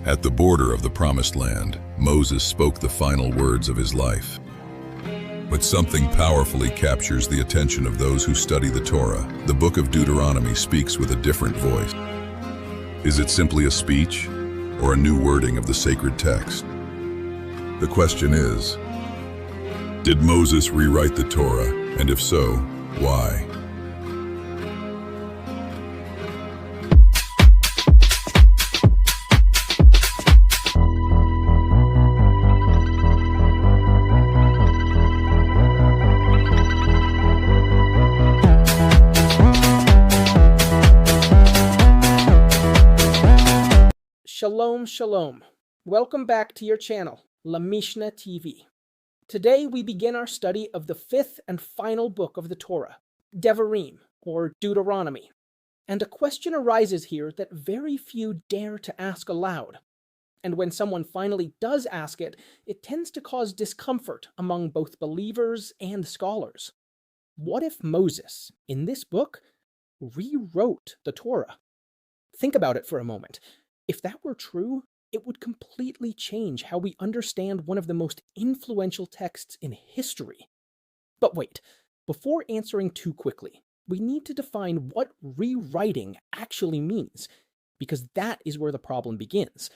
At the border of the Promised Land, Moses spoke the final words of his life. But something powerfully captures the attention of those who study the Torah. The Book of Deuteronomy speaks with a different voice. Is it simply a speech, or a new wording of the sacred text? The question is, did Moses rewrite the Torah, and if so, why? Shalom, shalom. Welcome back to your channel, La Mishnah TV. Today we begin our study of the fifth and final book of the Torah, Devarim, or Deuteronomy. And a question arises here that very few dare to ask aloud. And when someone finally does ask it, it tends to cause discomfort among both believers and scholars. What if Moses, in this book, rewrote the Torah? Think about it for a moment. If that were true, it would completely change how we understand one of the most influential texts in history. But wait, before answering too quickly, we need to define what rewriting actually means, because that is where the problem begins.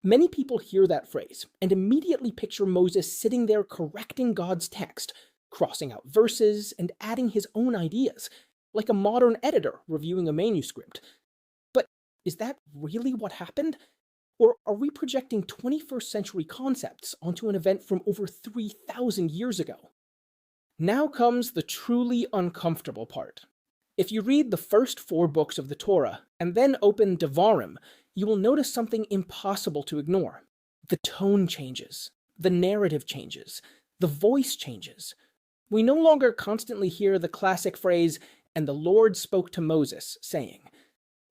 Many people hear that phrase and immediately picture Moses sitting there correcting God's text, crossing out verses and adding his own ideas, like a modern editor reviewing a manuscript. Is that really what happened? Or are we projecting 21st century concepts onto an event from over 3,000 years ago? Now comes the truly uncomfortable part. If you read the first 4 books of the Torah and then open Devarim, you will notice something impossible to ignore. The tone changes, the narrative changes, the voice changes. We no longer constantly hear the classic phrase, "and the Lord spoke to Moses," saying.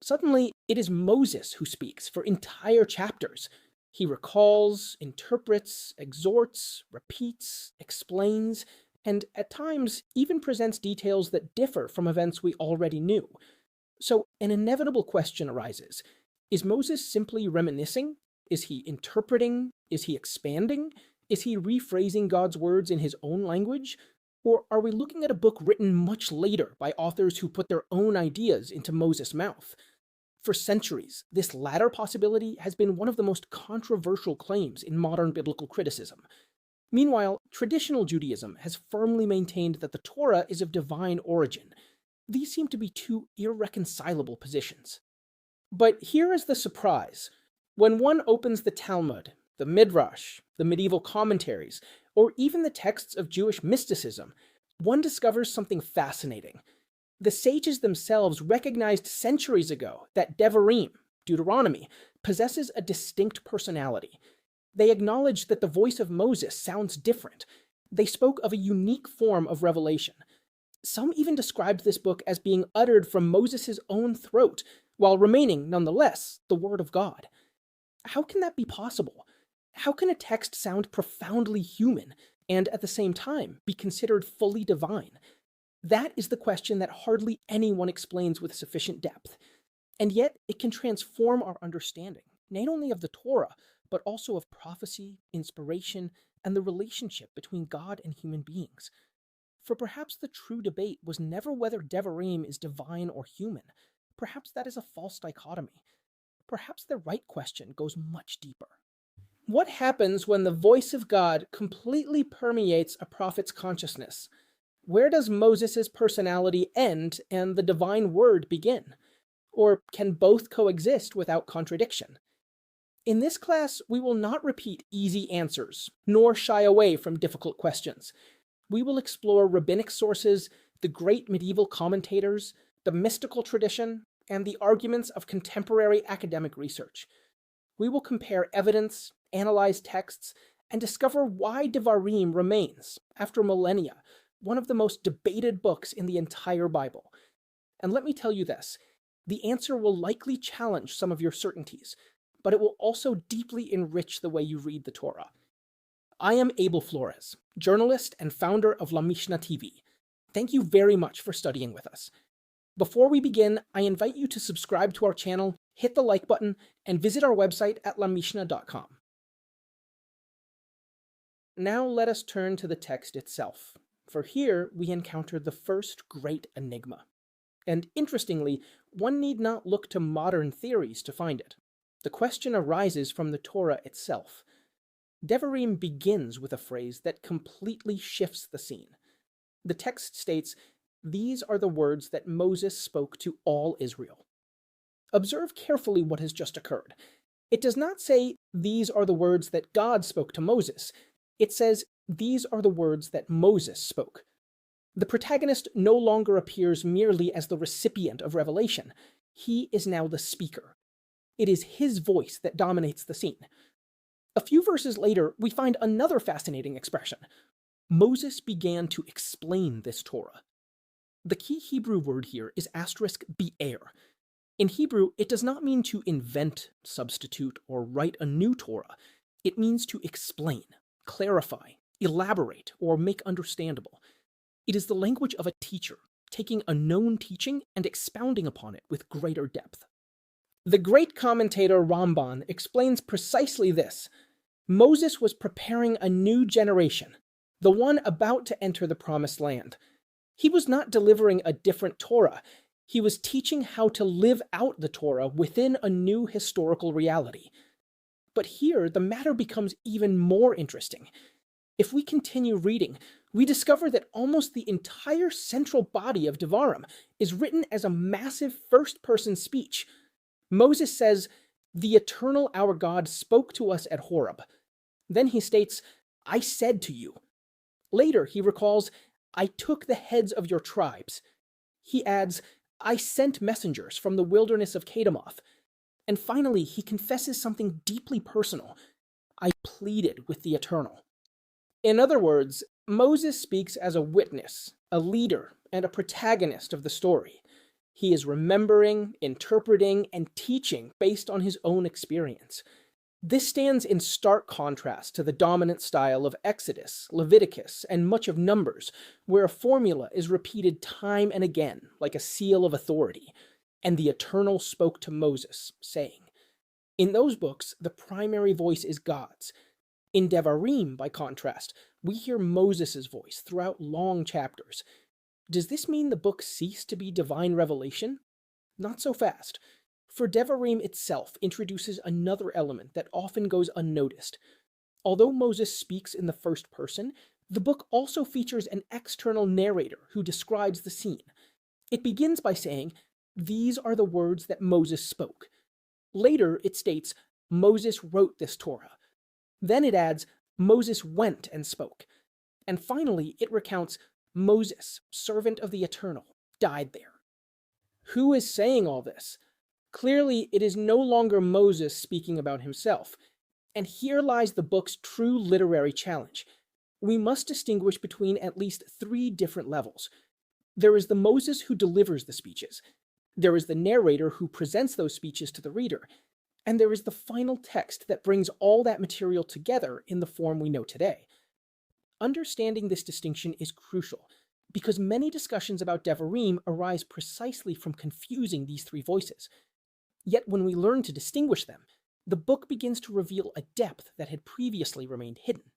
Suddenly, it is Moses who speaks for entire chapters. He recalls, interprets, exhorts, repeats, explains, and at times even presents details that differ from events we already knew. So an inevitable question arises. Is Moses simply reminiscing? Is he interpreting? Is he expanding? Is he rephrasing God's words in his own language? Or are we looking at a book written much later by authors who put their own ideas into Moses' mouth? For centuries, this latter possibility has been one of the most controversial claims in modern biblical criticism. Meanwhile, traditional Judaism has firmly maintained that the Torah is of divine origin. These seem to be two irreconcilable positions. But here is the surprise. When one opens the Talmud, the Midrash, the medieval commentaries, or even the texts of Jewish mysticism, one discovers something fascinating. The sages themselves recognized centuries ago that Devarim, Deuteronomy, possesses a distinct personality. They acknowledged that the voice of Moses sounds different. They spoke of a unique form of revelation. Some even described this book as being uttered from Moses' own throat, while remaining, nonetheless, the Word of God. How can that be possible? How can a text sound profoundly human, and at the same time be considered fully divine? That is the question that hardly anyone explains with sufficient depth. And yet, it can transform our understanding, not only of the Torah, but also of prophecy, inspiration, and the relationship between God and human beings. For perhaps the true debate was never whether Devarim is divine or human. Perhaps that is a false dichotomy. Perhaps the right question goes much deeper. What happens when the voice of God completely permeates a prophet's consciousness? Where does Moses' personality end and the divine word begin? Or can both coexist without contradiction? In this class, we will not repeat easy answers, nor shy away from difficult questions. We will explore rabbinic sources, the great medieval commentators, the mystical tradition, and the arguments of contemporary academic research. We will compare evidence, analyze texts, and discover why Devarim remains, after millennia, one of the most debated books in the entire Bible. And let me tell you this, the answer will likely challenge some of your certainties, but it will also deeply enrich the way you read the Torah. I am Abel Flores, journalist and founder of La Mishnah TV. Thank you very much for studying with us. Before we begin, I invite you to subscribe to our channel hit the like button, and visit our website at lamishna.com. Now let us turn to the text itself, for here we encounter the first great enigma. And interestingly, one need not look to modern theories to find it. The question arises from the Torah itself. Devarim begins with a phrase that completely shifts the scene. The text states, "These are the words that Moses spoke to all Israel." Observe carefully what has just occurred. It does not say, "These are the words that God spoke to Moses." It says, "These are the words that Moses spoke." The protagonist no longer appears merely as the recipient of revelation. He is now the speaker. It is his voice that dominates the scene. A few verses later, we find another fascinating expression. Moses began to explain this Torah. The key Hebrew word here is *be'er. In Hebrew, it does not mean to invent, substitute, or write a new Torah. It means to explain, clarify, elaborate, or make understandable. It is the language of a teacher, taking a known teaching and expounding upon it with greater depth. The great commentator Ramban explains precisely this. Moses was preparing a new generation, the one about to enter the Promised Land. He was not delivering a different Torah. He was teaching how to live out the Torah within a new historical reality. But here, the matter becomes even more interesting. If we continue reading, we discover that almost the entire central body of Devarim is written as a massive first-person speech. Moses says, "The eternal our God spoke to us at Horeb." Then he states, "I said to you." Later, he recalls, "I took the heads of your tribes." He adds, "I sent messengers from the wilderness of Kedemoth." And finally, he confesses something deeply personal. "I pleaded with the Eternal." In other words, Moses speaks as a witness, a leader, and a protagonist of the story. He is remembering, interpreting, and teaching based on his own experience. This stands in stark contrast to the dominant style of Exodus, Leviticus, and much of Numbers, where a formula is repeated time and again, like a seal of authority. "And the Eternal spoke to Moses, saying." In those books, the primary voice is God's. In Devarim, by contrast, we hear Moses' voice throughout long chapters. Does this mean the book ceased to be divine revelation? Not so fast. For Devarim itself introduces another element that often goes unnoticed. Although Moses speaks in the first person, the book also features an external narrator who describes the scene. It begins by saying, "These are the words that Moses spoke." Later, it states, "Moses wrote this Torah." Then it adds, "Moses went and spoke." And finally, it recounts, "Moses, servant of the Eternal, died there." Who is saying all this? Clearly, it is no longer Moses speaking about himself. And here lies the book's true literary challenge. We must distinguish between at least three different levels. There is the Moses who delivers the speeches. There is the narrator who presents those speeches to the reader. And there is the final text that brings all that material together in the form we know today. Understanding this distinction is crucial, because many discussions about Devarim arise precisely from confusing these three voices. Yet when we learn to distinguish them, the book begins to reveal a depth that had previously remained hidden.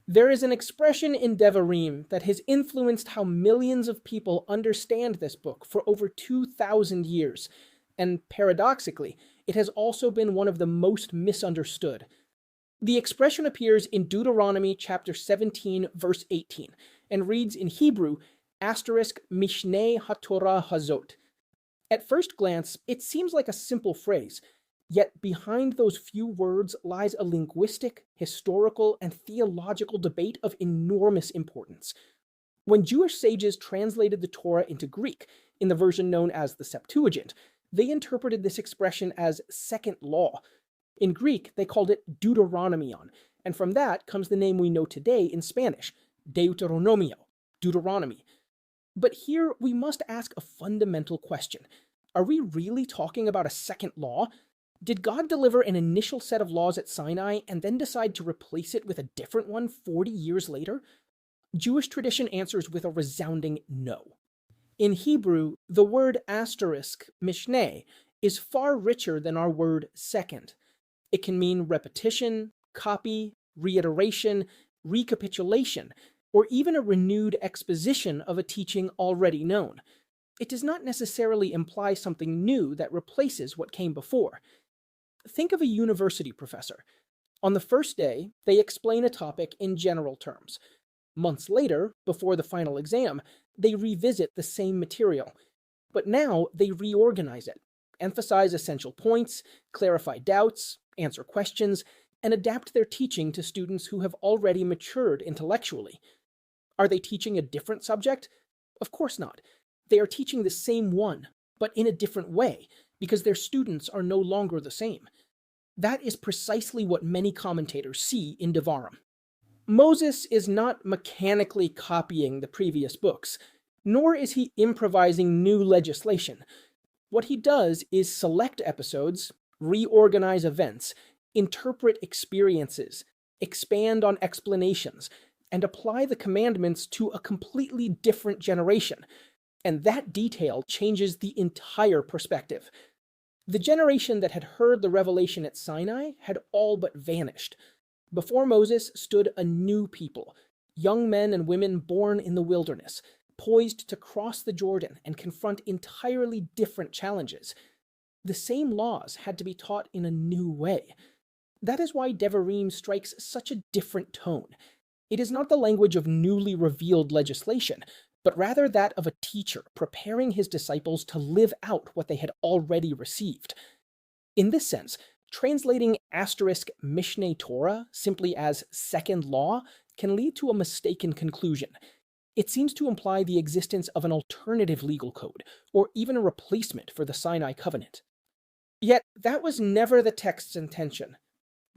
There is an expression in Devarim that has influenced how millions of people understand this book for over 2,000 years, and paradoxically, it has also been one of the most misunderstood. The expression appears in Deuteronomy chapter 17, verse 18, and reads in Hebrew, *Mishneh Torah Hazot. At first glance, it seems like a simple phrase, yet behind those few words lies a linguistic, historical, and theological debate of enormous importance. When Jewish sages translated the Torah into Greek, in the version known as the Septuagint, they interpreted this expression as second law. In Greek, they called it Deuteronomion, and from that comes the name we know today in Spanish, Deuteronomio, Deuteronomy. But here we must ask a fundamental question. Are we really talking about a second law? Did God deliver an initial set of laws at Sinai and then decide to replace it with a different one 40 years later? Jewish tradition answers with a resounding no. In Hebrew, the word asterisk, mishneh, is far richer than our word second. It can mean repetition, copy, reiteration, recapitulation, or even a renewed exposition of a teaching already known. It does not necessarily imply something new that replaces what came before. Think of a university professor. On the first day, they explain a topic in general terms. Months later, before the final exam, they revisit the same material. But now they reorganize it, emphasize essential points, clarify doubts, answer questions, and adapt their teaching to students who have already matured intellectually. Are they teaching a different subject? Of course not. They are teaching the same one, but in a different way, because their students are no longer the same. That is precisely what many commentators see in Devarim. Moses is not mechanically copying the previous books, nor is he improvising new legislation. What he does is select episodes, reorganize events, interpret experiences, expand on explanations, and apply the commandments to a completely different generation. And that detail changes the entire perspective. The generation that had heard the revelation at Sinai had all but vanished. Before Moses stood a new people, young men and women born in the wilderness, poised to cross the Jordan and confront entirely different challenges. The same laws had to be taught in a new way. That is why Devarim strikes such a different tone. It is not the language of newly revealed legislation, but rather that of a teacher preparing his disciples to live out what they had already received. In this sense, translating asterisk Mishneh Torah simply as second law can lead to a mistaken conclusion. It seems to imply the existence of an alternative legal code, or even a replacement for the Sinai covenant. Yet that was never the text's intention.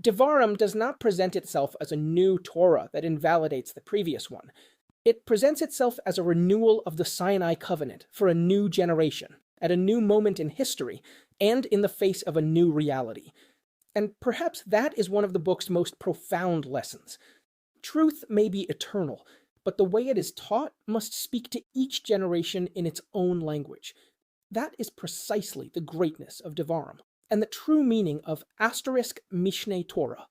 Devarim does not present itself as a new Torah that invalidates the previous one. It presents itself as a renewal of the Sinai covenant for a new generation, at a new moment in history, and in the face of a new reality. And perhaps that is one of the book's most profound lessons. Truth may be eternal, but the way it is taught must speak to each generation in its own language. That is precisely the greatness of Devarim, and the true meaning of asterisk Mishneh Torah.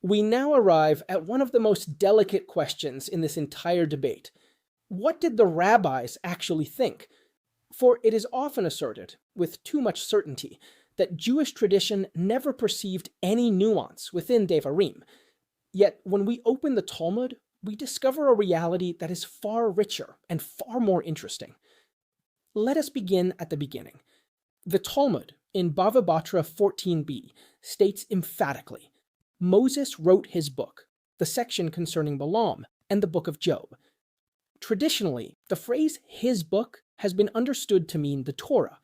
We now arrive at one of the most delicate questions in this entire debate. What did the rabbis actually think? For it is often asserted, with too much certainty, that Jewish tradition never perceived any nuance within Devarim. Yet when we open the Talmud, we discover a reality that is far richer and far more interesting. Let us begin at the beginning. The Talmud, in Bava Batra 14b, states emphatically, Moses wrote his book, the section concerning Balaam, and the book of Job. Traditionally, the phrase his book has been understood to mean the Torah.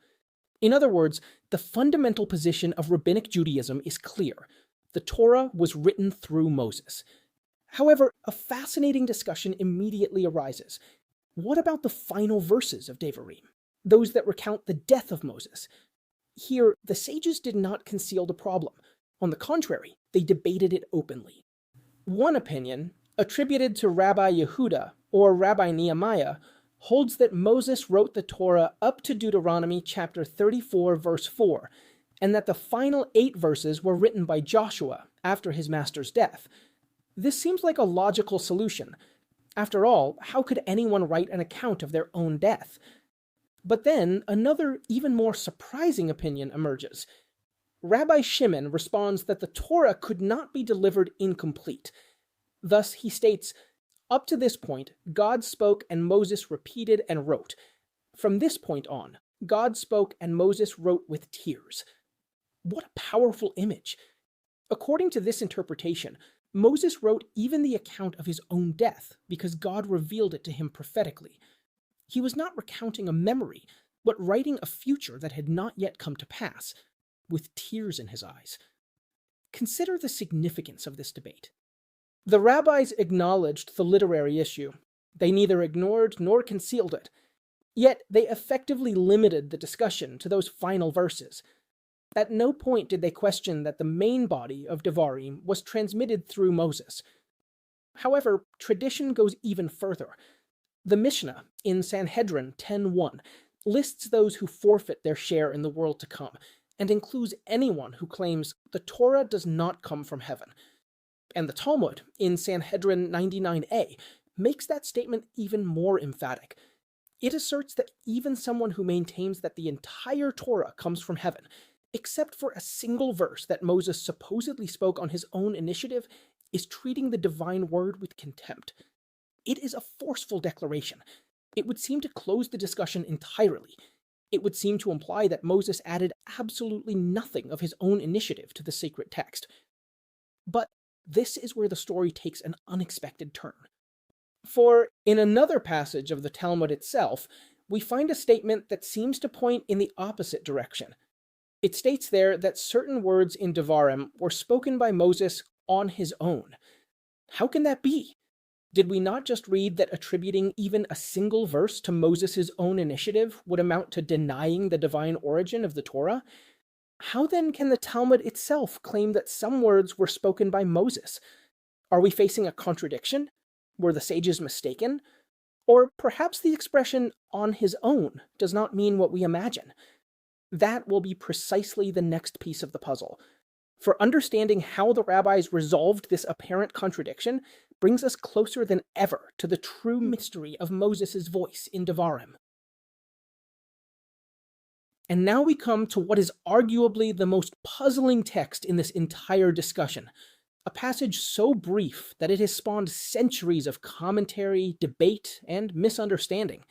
In other words, the fundamental position of Rabbinic Judaism is clear. The Torah was written through Moses. However, a fascinating discussion immediately arises. What about the final verses of Devarim, those that recount the death of Moses? Here, the sages did not conceal the problem. On the contrary, they debated it openly. One opinion, attributed to Rabbi Yehuda or Rabbi Nehemiah, holds that Moses wrote the Torah up to Deuteronomy chapter 34, verse 4, and that the final 8 verses were written by Joshua after his master's death. This seems like a logical solution. After all, how could anyone write an account of their own death? But then another, even more surprising opinion emerges. Rabbi Shimon responds that the Torah could not be delivered incomplete. Thus, he states, up to this point, God spoke and Moses repeated and wrote. From this point on, God spoke and Moses wrote with tears. What a powerful image! According to this interpretation, Moses wrote even the account of his own death because God revealed it to him prophetically. He was not recounting a memory, but writing a future that had not yet come to pass, with tears in his eyes. Consider the significance of this debate. The rabbis acknowledged the literary issue. They neither ignored nor concealed it. Yet they effectively limited the discussion to those final verses. At no point did they question that the main body of Devarim was transmitted through Moses. However, tradition goes even further. The Mishnah in Sanhedrin 10:1 lists those who forfeit their share in the world to come, and includes anyone who claims the Torah does not come from heaven. And the Talmud in Sanhedrin 99a makes that statement even more emphatic. It asserts that even someone who maintains that the entire Torah comes from heaven, except for a single verse that Moses supposedly spoke on his own initiative, is treating the divine word with contempt. It is a forceful declaration. It would seem to close the discussion entirely. It would seem to imply that Moses added absolutely nothing of his own initiative to the sacred text. But this is where the story takes an unexpected turn. For in another passage of the Talmud itself, we find a statement that seems to point in the opposite direction. It states there that certain words in Devarim were spoken by Moses on his own. How can that be? Did we not just read that attributing even a single verse to Moses' own initiative would amount to denying the divine origin of the Torah? How then can the Talmud itself claim that some words were spoken by Moses? Are we facing a contradiction? Were the sages mistaken? Or perhaps the expression on his own does not mean what we imagine? That will be precisely the next piece of the puzzle. For understanding how the rabbis resolved this apparent contradiction brings us closer than ever to the true mystery of Moses' voice in Devarim. And now we come to what is arguably the most puzzling text in this entire discussion, a passage so brief that it has spawned centuries of commentary, debate, and misunderstanding.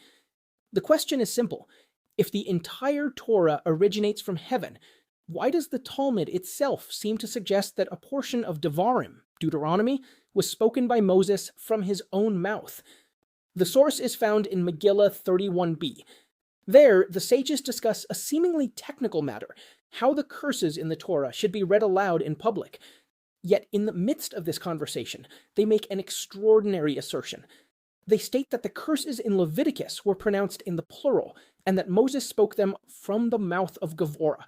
The question is simple. If the entire Torah originates from heaven, why does the Talmud itself seem to suggest that a portion of Devarim, Deuteronomy, was spoken by Moses from his own mouth? The source is found in Megillah 31b. There, the sages discuss a seemingly technical matter, how the curses in the Torah should be read aloud in public. Yet in the midst of this conversation, they make an extraordinary assertion. They state that the curses in Leviticus were pronounced in the plural, and that Moses spoke them from the mouth of Gevurah,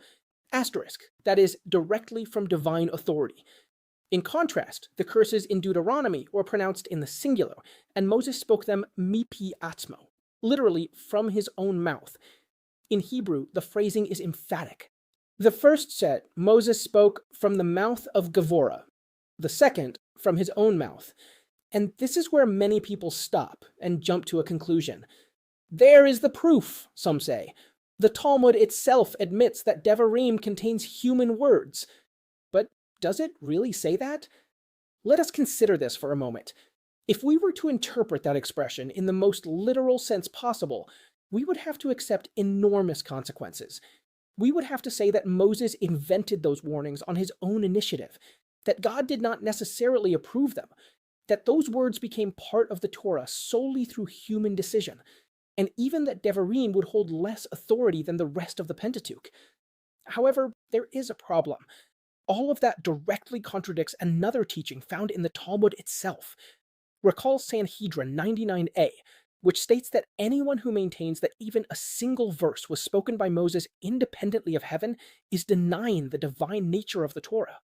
asterisk, that is, directly from divine authority. In contrast, the curses in Deuteronomy were pronounced in the singular, and Moses spoke them mipi atzmo, literally from his own mouth. In Hebrew, the phrasing is emphatic. The first set, Moses spoke from the mouth of Gevurah, the second, from his own mouth. And this is where many people stop and jump to a conclusion. There is the proof, some say. The Talmud itself admits that Devarim contains human words. But does it really say that? Let us consider this for a moment. If we were to interpret that expression in the most literal sense possible, we would have to accept enormous consequences. We would have to say that Moses invented those warnings on his own initiative, that God did not necessarily approve them, that those words became part of the Torah solely through human decision, and even that Devarim would hold less authority than the rest of the Pentateuch. However, there is a problem. All of that directly contradicts another teaching found in the Talmud itself. Recall Sanhedrin 99a, which states that anyone who maintains that even a single verse was spoken by Moses independently of heaven is denying the divine nature of the Torah.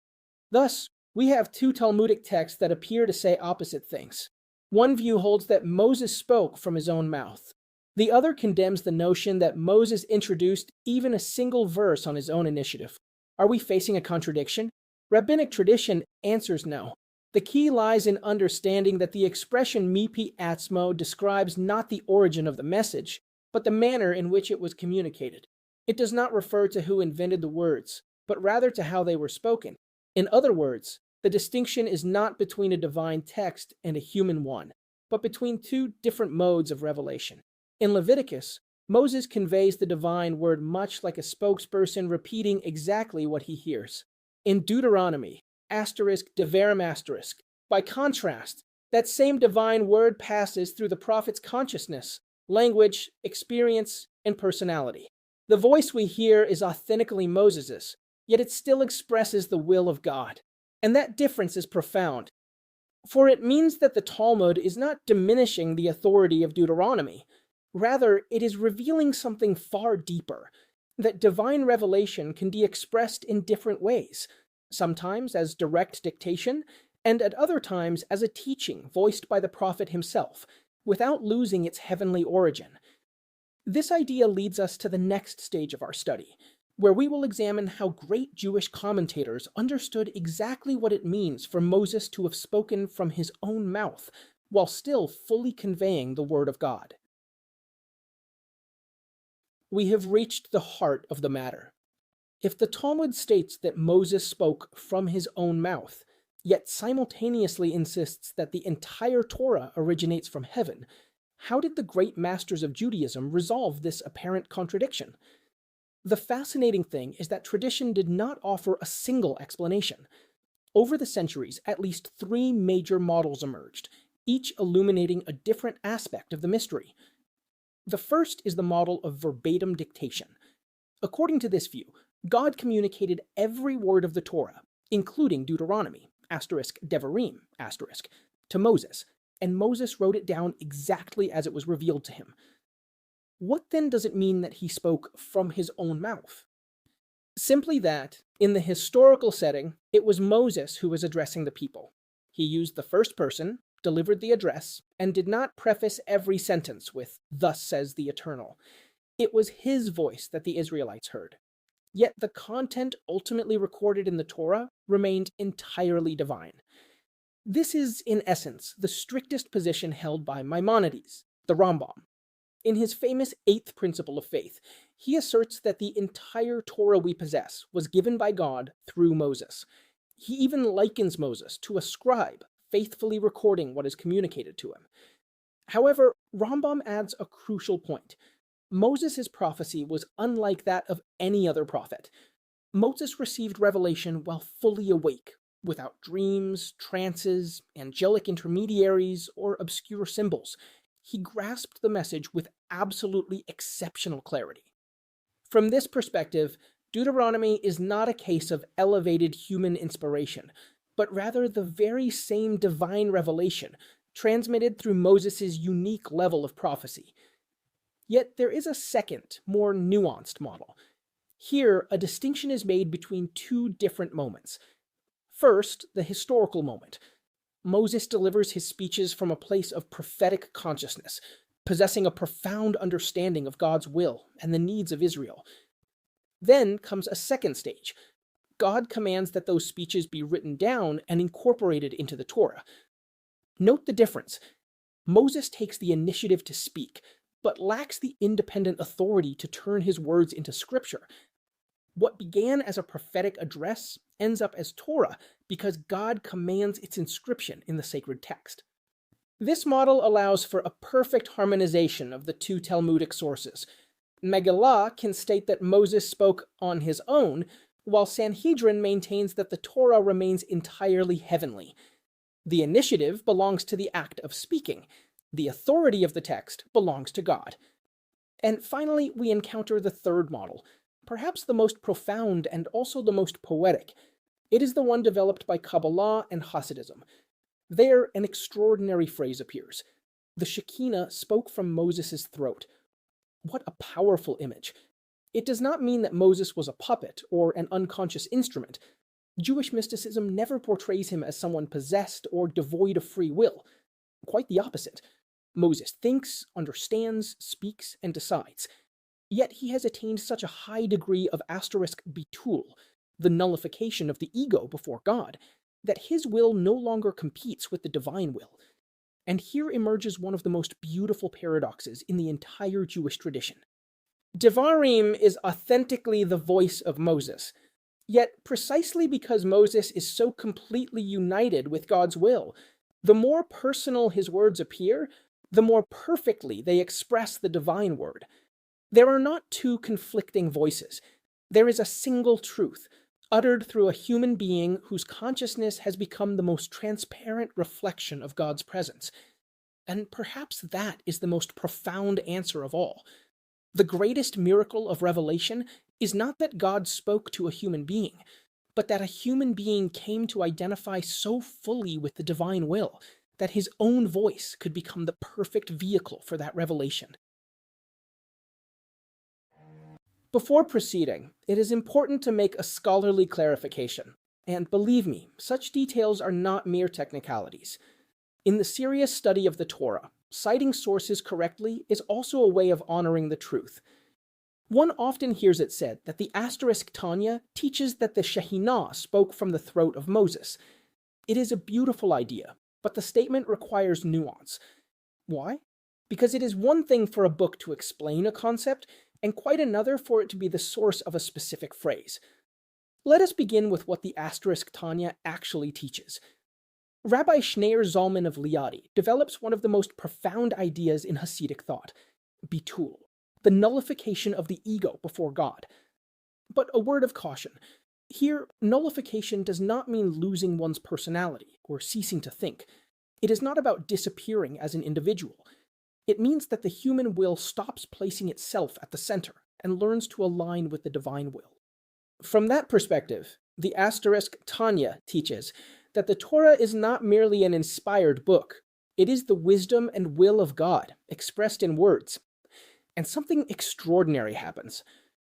Thus, we have two Talmudic texts that appear to say opposite things. One view holds that Moses spoke from his own mouth. The other condemns the notion that Moses introduced even a single verse on his own initiative. Are we facing a contradiction? Rabbinic tradition answers no. The key lies in understanding that the expression mipi atzmo describes not the origin of the message, but the manner in which it was communicated. It does not refer to who invented the words, but rather to how they were spoken. In other words, the distinction is not between a divine text and a human one, but between two different modes of revelation. In Leviticus, Moses conveys the divine word much like a spokesperson repeating exactly what he hears. In Deuteronomy, Devarim, by contrast, that same divine word passes through the prophet's consciousness, language, experience, and personality. The voice we hear is authentically Moses's, yet it still expresses the will of God. And that difference is profound, for it means that the Talmud is not diminishing the authority of Deuteronomy. Rather, it is revealing something far deeper, that divine revelation can be expressed in different ways, sometimes as direct dictation, and at other times as a teaching voiced by the prophet himself, without losing its heavenly origin. This idea leads us to the next stage of our study, where we will examine how great Jewish commentators understood exactly what it means for Moses to have spoken from his own mouth, while still fully conveying the word of God. We have reached the heart of the matter. If the Talmud states that Moses spoke from his own mouth, yet simultaneously insists that the entire Torah originates from heaven, how did the great masters of Judaism resolve this apparent contradiction? The fascinating thing is that tradition did not offer a single explanation. Over the centuries, at least 3 major models emerged, each illuminating a different aspect of the mystery. The first is the model of verbatim dictation. According to this view, God communicated every word of the Torah, including Deuteronomy, Devarim, to Moses, and Moses wrote it down exactly as it was revealed to him. What then does it mean that he spoke from his own mouth? Simply that, in the historical setting, it was Moses who was addressing the people. He used the first person, delivered the address, and did not preface every sentence with, "Thus says the Eternal." It was his voice that the Israelites heard. Yet the content ultimately recorded in the Torah remained entirely divine. This is, in essence, the strictest position held by Maimonides, the Ramban. In his famous 8th principle of faith, he asserts that the entire Torah we possess was given by God through Moses. He even likens Moses to a scribe, faithfully recording what is communicated to him. However, Rambam adds a crucial point. Moses' prophecy was unlike that of any other prophet. Moses received revelation while fully awake, without dreams, trances, angelic intermediaries, or obscure symbols. He grasped the message with absolutely exceptional clarity. From this perspective, Deuteronomy is not a case of elevated human inspiration, but rather the very same divine revelation transmitted through Moses' unique level of prophecy. Yet there is a second, more nuanced model. Here, a distinction is made between 2 different moments. First, the historical moment. Moses delivers his speeches from a place of prophetic consciousness, possessing a profound understanding of God's will and the needs of Israel. Then comes a second stage. God commands that those speeches be written down and incorporated into the Torah. Note the difference. Moses takes the initiative to speak, but lacks the independent authority to turn his words into scripture. What began as a prophetic address ends up as Torah because God commands its inscription in the sacred text. This model allows for a perfect harmonization of the 2 Talmudic sources. Megillah can state that Moses spoke on his own, while Sanhedrin maintains that the Torah remains entirely heavenly. The initiative belongs to the act of speaking. The authority of the text belongs to God. And finally, we encounter the third model, perhaps the most profound and also the most poetic. It is the one developed by Kabbalah and Hasidism. There, an extraordinary phrase appears. The Shekinah spoke from Moses' throat. What a powerful image. It does not mean that Moses was a puppet or an unconscious instrument. Jewish mysticism never portrays him as someone possessed or devoid of free will. Quite the opposite. Moses thinks, understands, speaks, and decides. Yet he has attained such a high degree of bitul, the nullification of the ego before God, that his will no longer competes with the divine will. And here emerges one of the most beautiful paradoxes in the entire Jewish tradition. Devarim is authentically the voice of Moses. Yet, precisely because Moses is so completely united with God's will, the more personal his words appear, the more perfectly they express the divine word. There are not 2 conflicting voices. There is a single truth, uttered through a human being whose consciousness has become the most transparent reflection of God's presence. And perhaps that is the most profound answer of all. The greatest miracle of revelation is not that God spoke to a human being, but that a human being came to identify so fully with the divine will that his own voice could become the perfect vehicle for that revelation. Before proceeding, it is important to make a scholarly clarification, and believe me, such details are not mere technicalities. In the serious study of the Torah, citing sources correctly is also a way of honoring the truth. One often hears it said that the asterisk Tanya teaches that the Shekhinah spoke from the throat of Moses. It is a beautiful idea, but the statement requires nuance. Why? Because it is one thing for a book to explain a concept, and quite another for it to be the source of a specific phrase. Let us begin with what the asterisk Tanya actually teaches. Rabbi Shneir Zalman of Liadi develops one of the most profound ideas in Hasidic thought, bitul, the nullification of the ego before God. But a word of caution. Here, nullification does not mean losing one's personality or ceasing to think. It is not about disappearing as an individual. It means that the human will stops placing itself at the center and learns to align with the divine will. From that perspective, the asterisk Tanya teaches that the Torah is not merely an inspired book. It is the wisdom and will of God, expressed in words. And something extraordinary happens.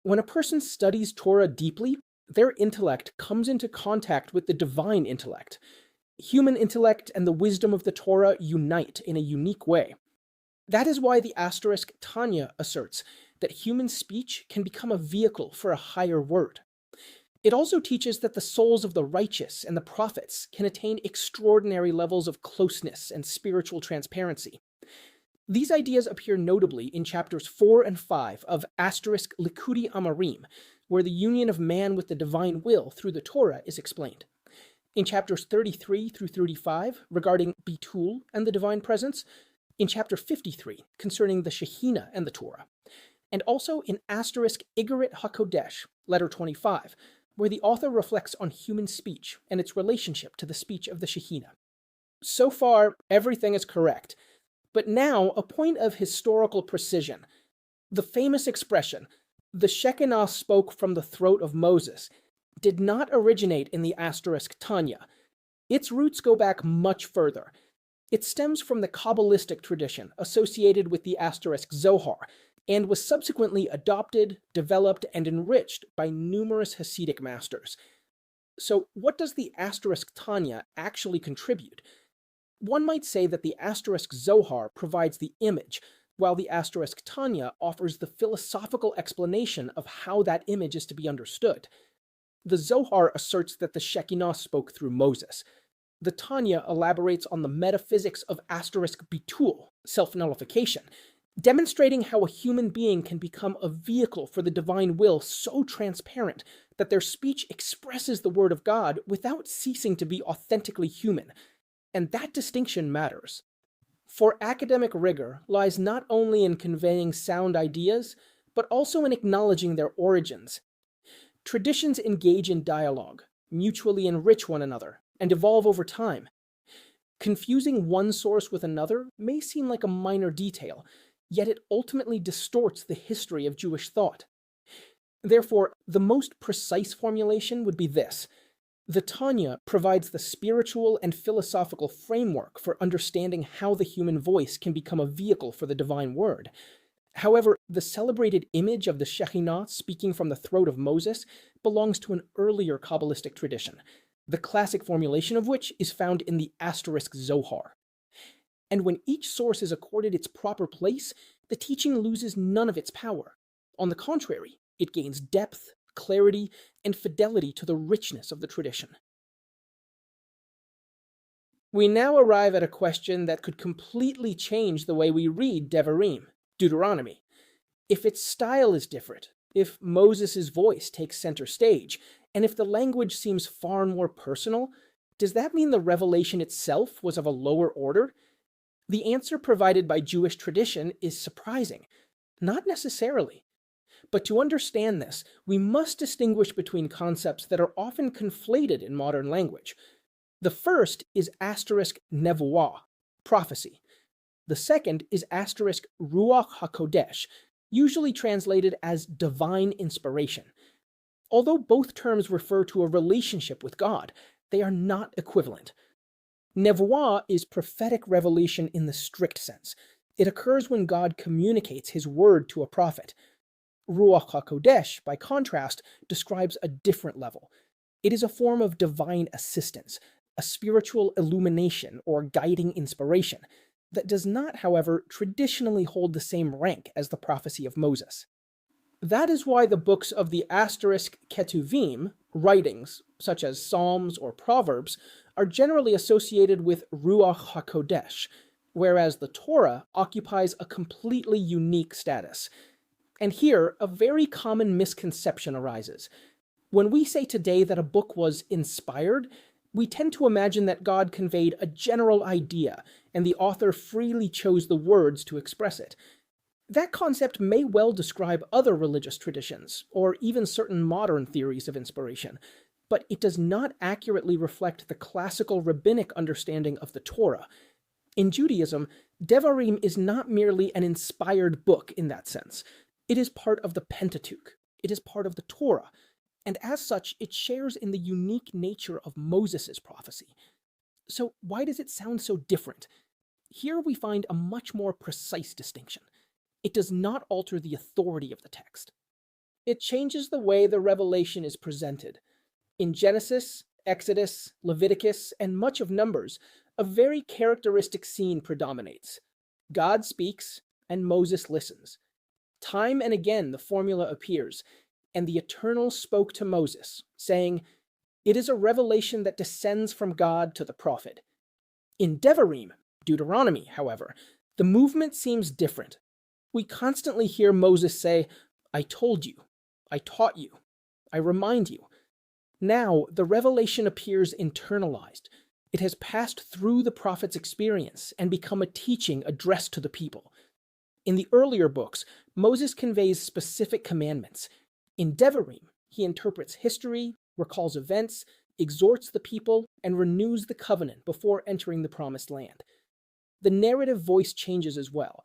When a person studies Torah deeply, their intellect comes into contact with the divine intellect. Human intellect and the wisdom of the Torah unite in a unique way. That is why the asterisk Tanya asserts that human speech can become a vehicle for a higher word. It also teaches that the souls of the righteous and the prophets can attain extraordinary levels of closeness and spiritual transparency. These ideas appear notably in chapters 4 and 5 of asterisk Likutei Amarim, where the union of man with the divine will through the Torah is explained. In chapters 33 through 35, regarding bitul and the divine presence, in chapter 53, concerning the Shekhinah and the Torah, and also in asterisk Igeret HaKodesh, letter 25, where the author reflects on human speech and its relationship to the speech of the Shekhinah. So far, everything is correct, but now a point of historical precision. The famous expression, the Shekinah spoke from the throat of Moses, did not originate in the asterisk Tanya. Its roots go back much further. It stems from the Kabbalistic tradition associated with the asterisk Zohar, and was subsequently adopted, developed, and enriched by numerous Hasidic masters. So what does the asterisk Tanya actually contribute? One might say that the asterisk Zohar provides the image, while the asterisk Tanya offers the philosophical explanation of how that image is to be understood. The Zohar asserts that the Shekinah spoke through Moses. The Tanya elaborates on the metaphysics of asterisk bitul, self-nullification, demonstrating how a human being can become a vehicle for the divine will so transparent that their speech expresses the word of God without ceasing to be authentically human. And that distinction matters. For academic rigor lies not only in conveying sound ideas, but also in acknowledging their origins. Traditions engage in dialogue, mutually enrich one another, and evolve over time. Confusing one source with another may seem like a minor detail, yet it ultimately distorts the history of Jewish thought. Therefore, the most precise formulation would be this. The Tanya provides the spiritual and philosophical framework for understanding how the human voice can become a vehicle for the divine word. However, the celebrated image of the Shekhinah speaking from the throat of Moses belongs to an earlier Kabbalistic tradition, the classic formulation of which is found in the asterisk Zohar. And when each source is accorded its proper place, the teaching loses none of its power. On the contrary, it gains depth, clarity, and fidelity to the richness of the tradition. We now arrive at a question that could completely change the way we read Devarim, Deuteronomy. If its style is different, if Moses' voice takes center stage, and if the language seems far more personal, does that mean the revelation itself was of a lower order? The answer provided by Jewish tradition is surprising. Not necessarily. But to understand this, we must distinguish between concepts that are often conflated in modern language. The first is asterisk nevuah, prophecy. The second is asterisk ruach hakodesh, usually translated as divine inspiration. Although both terms refer to a relationship with God, they are not equivalent. Nevuah is prophetic revelation in the strict sense. It occurs when God communicates his word to a prophet. Ruach HaKodesh, by contrast, describes a different level. It is a form of divine assistance, a spiritual illumination or guiding inspiration. that does not, however, traditionally hold the same rank as the prophecy of Moses. That is why the books of the asterisk Ketuvim, writings, such as Psalms or Proverbs, are generally associated with Ruach HaKodesh, whereas the Torah occupies a completely unique status. And here, a very common misconception arises. When we say today that a book was inspired, we tend to imagine that God conveyed a general idea, and the author freely chose the words to express it. That concept may well describe other religious traditions, or even certain modern theories of inspiration, but it does not accurately reflect the classical rabbinic understanding of the Torah. In Judaism, Devarim is not merely an inspired book in that sense. It is part of the Pentateuch. It is part of the Torah. And as such, it shares in the unique nature of Moses' prophecy. So why does it sound so different? Here we find a much more precise distinction. It does not alter the authority of the text. It changes the way the revelation is presented. In Genesis, Exodus, Leviticus, and much of Numbers, a very characteristic scene predominates. God speaks, and Moses listens. Time and again the formula appears, and the Eternal spoke to Moses, saying, "It is a revelation that descends from God to the prophet." In Devarim, Deuteronomy, however, the movement seems different. We constantly hear Moses say, "I told you, I taught you, I remind you." Now, the revelation appears internalized. It has passed through the prophet's experience and become a teaching addressed to the people. In the earlier books, Moses conveys specific commandments. In Devarim, he interprets history, recalls events, exhorts the people, and renews the covenant before entering the promised land. The narrative voice changes as well.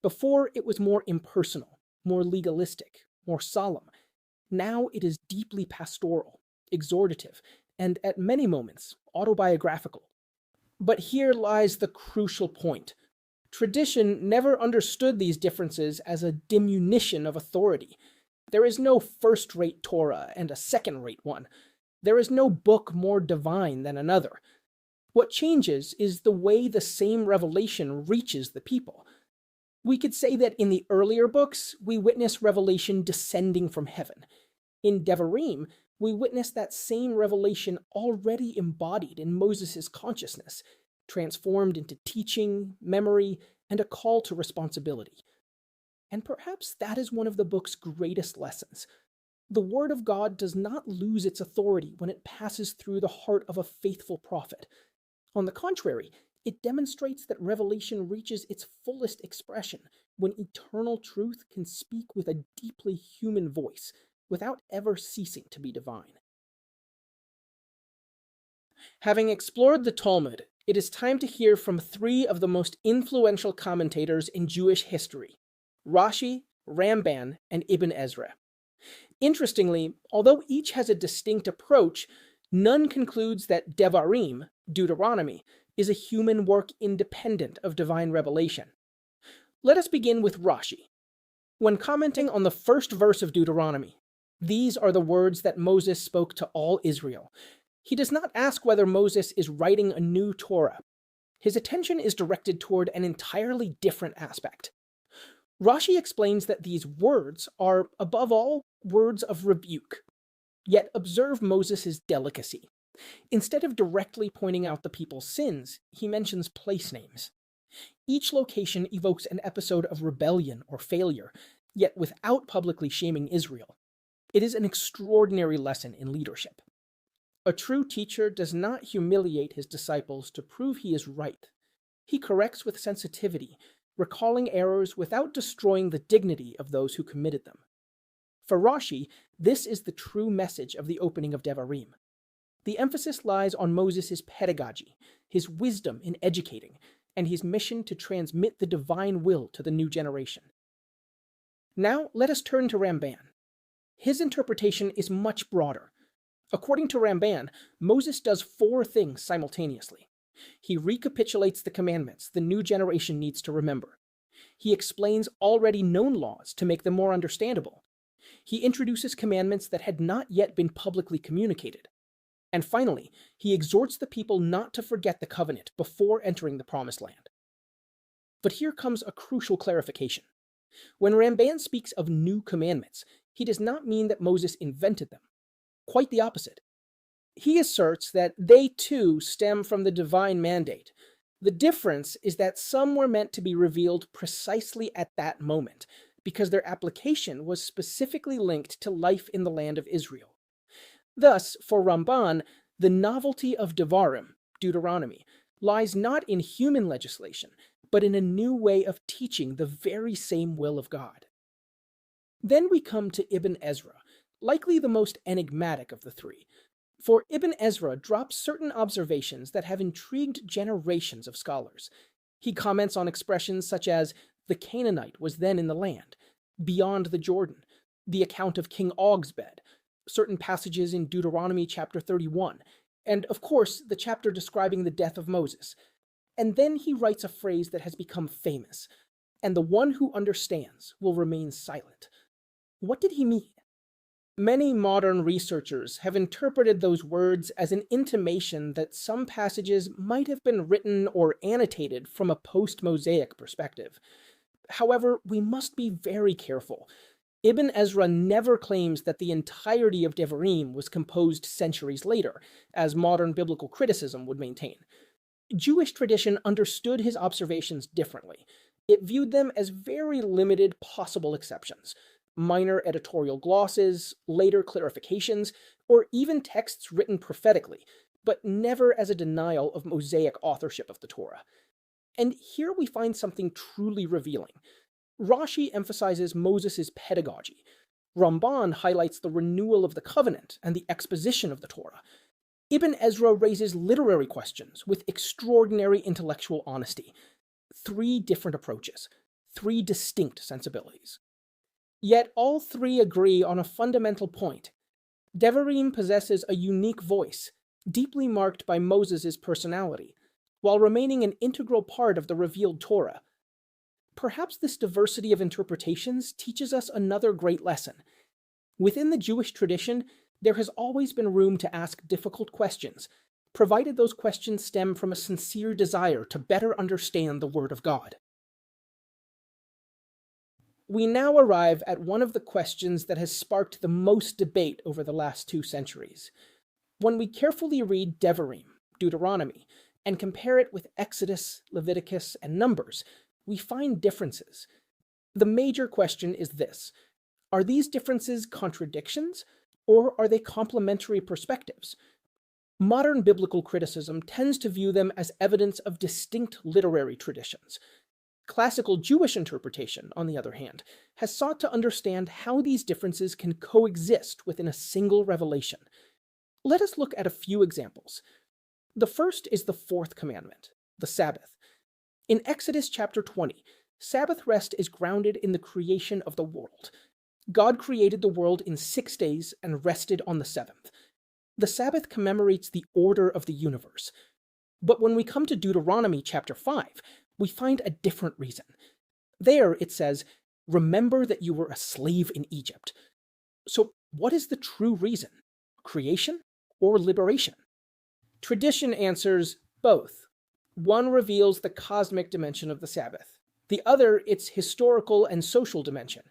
Before, it was more impersonal, more legalistic, more solemn. Now it is deeply pastoral, exhortative, and at many moments, autobiographical. But here lies the crucial point. Tradition never understood these differences as a diminution of authority. There is no first-rate Torah and a second-rate one. There is no book more divine than another. What changes is the way the same revelation reaches the people. We could say that in the earlier books, we witness revelation descending from heaven. In Devarim, we witness that same revelation already embodied in Moses' consciousness, transformed into teaching, memory, and a call to responsibility. And perhaps that is one of the book's greatest lessons. The Word of God does not lose its authority when it passes through the heart of a faithful prophet. On the contrary, it demonstrates that revelation reaches its fullest expression when eternal truth can speak with a deeply human voice without ever ceasing to be divine. Having explored the Talmud, it is time to hear from three of the most influential commentators in Jewish history: Rashi, Ramban, and Ibn Ezra. Interestingly, although each has a distinct approach, none concludes that Devarim, Deuteronomy, is a human work independent of divine revelation. Let us begin with Rashi. When commenting on the first verse of Deuteronomy, these are the words that Moses spoke to all Israel. He does not ask whether Moses is writing a new Torah. His attention is directed toward an entirely different aspect. Rashi explains that these words are, above all, words of rebuke. Yet observe Moses' delicacy. Instead of directly pointing out the people's sins, he mentions place names. Each location evokes an episode of rebellion or failure, yet without publicly shaming Israel. It is an extraordinary lesson in leadership. A true teacher does not humiliate his disciples to prove he is right. He corrects with sensitivity, recalling errors without destroying the dignity of those who committed them. For Rashi, this is the true message of the opening of Devarim. The emphasis lies on Moses' pedagogy, his wisdom in educating, and his mission to transmit the divine will to the new generation. Now let us turn to Ramban. His interpretation is much broader. According to Ramban, Moses does 4 things simultaneously. He recapitulates the commandments the new generation needs to remember. He explains already known laws to make them more understandable. He introduces commandments that had not yet been publicly communicated. And finally, he exhorts the people not to forget the covenant before entering the promised land. But here comes a crucial clarification. When Ramban speaks of new commandments, he does not mean that Moses invented them. Quite the opposite. He asserts that they too stem from the divine mandate. The difference is that some were meant to be revealed precisely at that moment, because their application was specifically linked to life in the land of Israel. Thus, for Ramban, the novelty of Devarim, Deuteronomy, lies not in human legislation, but in a new way of teaching the very same will of God. Then we come to Ibn Ezra, likely the most enigmatic of the three. For Ibn Ezra drops certain observations that have intrigued generations of scholars. He comments on expressions such as, the Canaanite was then in the land, beyond the Jordan, the account of King Og's bed, certain passages in Deuteronomy chapter 31, and of course the chapter describing the death of Moses. And then he writes a phrase that has become famous, and the one who understands will remain silent. What did he mean? Many modern researchers have interpreted those words as an intimation that some passages might have been written or annotated from a post-Mosaic perspective. However, we must be very careful. Ibn Ezra never claims that the entirety of Devarim was composed centuries later, as modern biblical criticism would maintain. Jewish tradition understood his observations differently. It viewed them as very limited possible exceptions, minor editorial glosses, later clarifications, or even texts written prophetically, but never as a denial of Mosaic authorship of the Torah. And here we find something truly revealing. Rashi emphasizes Moses' pedagogy. Ramban highlights the renewal of the covenant and the exposition of the Torah. Ibn Ezra raises literary questions with extraordinary intellectual honesty. 3 different approaches, 3 distinct sensibilities. Yet all 3 agree on a fundamental point. Devarim possesses a unique voice, deeply marked by Moses' personality, while remaining an integral part of the revealed Torah. Perhaps this diversity of interpretations teaches us another great lesson. Within the Jewish tradition, there has always been room to ask difficult questions, provided those questions stem from a sincere desire to better understand the Word of God. We now arrive at one of the questions that has sparked the most debate over the last 2 centuries. When we carefully read Devarim, Deuteronomy, and compare it with Exodus, Leviticus, and Numbers, we find differences. The major question is this: are these differences contradictions, or are they complementary perspectives? Modern biblical criticism tends to view them as evidence of distinct literary traditions. Classical Jewish interpretation, on the other hand, has sought to understand how these differences can coexist within a single revelation. Let us look at a few examples. The first is the 4th commandment, the Sabbath. In Exodus chapter 20, Sabbath rest is grounded in the creation of the world. God created the world in 6 days and rested on the 7th. The Sabbath commemorates the order of the universe. But when we come to Deuteronomy chapter 5, we find a different reason. There it says, "Remember that you were a slave in Egypt." So what is the true reason? Creation or liberation? Tradition answers both. One reveals the cosmic dimension of the Sabbath, the other its historical and social dimension.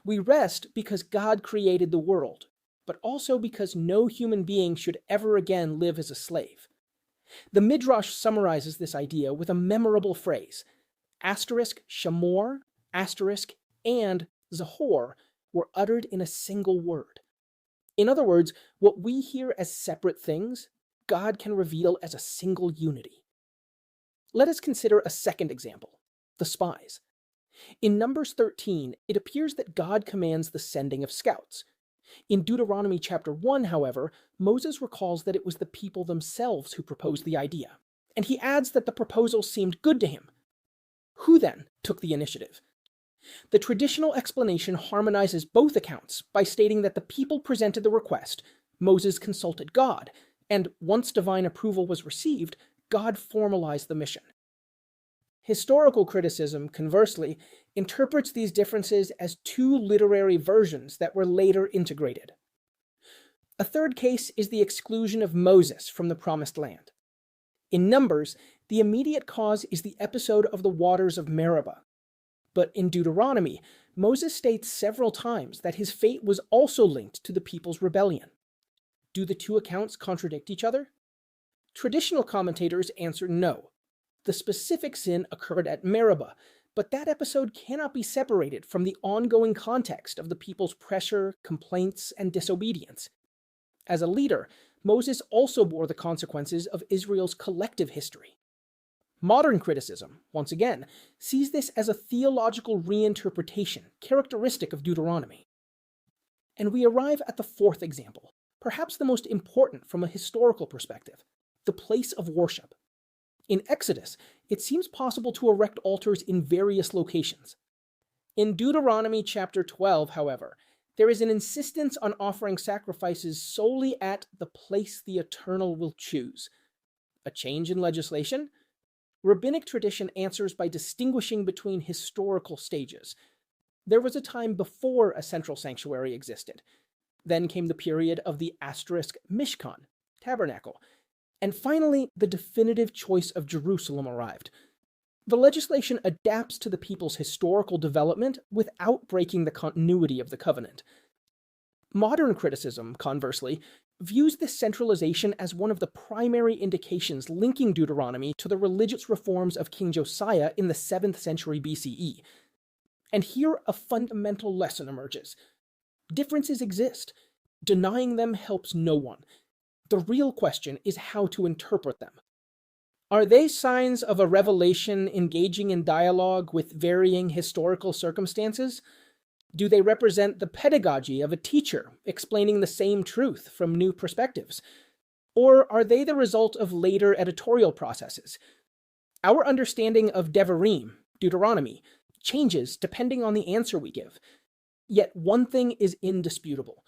We rest because God created the world, but also because no human being should ever again live as a slave. The Midrash summarizes this idea with a memorable phrase. *shamor*, and Zahor were uttered in a single word. In other words, what we hear as separate things, God can reveal as a single unity. Let us consider a second example, the spies. In Numbers 13, it appears that God commands the sending of scouts. In Deuteronomy chapter 1, however, Moses recalls that it was the people themselves who proposed the idea, and he adds that the proposal seemed good to him. Who then took the initiative? The traditional explanation harmonizes both accounts by stating that the people presented the request, Moses consulted God, and once divine approval was received, God formalized the mission. Historical criticism, conversely, interprets these differences as 2 literary versions that were later integrated. A third case is the exclusion of Moses from the Promised Land. In Numbers, the the immediate cause is the episode of the waters of Meribah. But in Deuteronomy, Moses states several times that his fate was also linked to the people's rebellion. Do the two accounts contradict each other? Traditional commentators answer no. The specific sin occurred at Meribah, but that episode cannot be separated from the ongoing context of the people's pressure, complaints, and disobedience. As a leader, Moses also bore the consequences of Israel's collective history. Modern criticism, once again, sees this as a theological reinterpretation characteristic of Deuteronomy. And we arrive at the fourth example, perhaps the most important from a historical perspective, the place of worship. In Exodus, it seems possible to erect altars in various locations. In Deuteronomy chapter 12, however, there is an insistence on offering sacrifices solely at the place the Eternal will choose. A change in legislation? Rabbinic tradition answers by distinguishing between historical stages. There was a time before a central sanctuary existed. Then came the period of the *Mishkan, tabernacle. And finally, the definitive choice of Jerusalem arrived. The legislation adapts to the people's historical development without breaking the continuity of the covenant. Modern criticism, conversely, views this centralization as one of the primary indications linking Deuteronomy to the religious reforms of King Josiah in the 7th century BCE. And here a fundamental lesson emerges. Differences exist. Denying them helps no one. The real question is how to interpret them. Are they signs of a revelation engaging in dialogue with varying historical circumstances? Do they represent the pedagogy of a teacher explaining the same truth from new perspectives? Or are they the result of later editorial processes? Our understanding of Devarim, Deuteronomy, changes depending on the answer we give. Yet one thing is indisputable.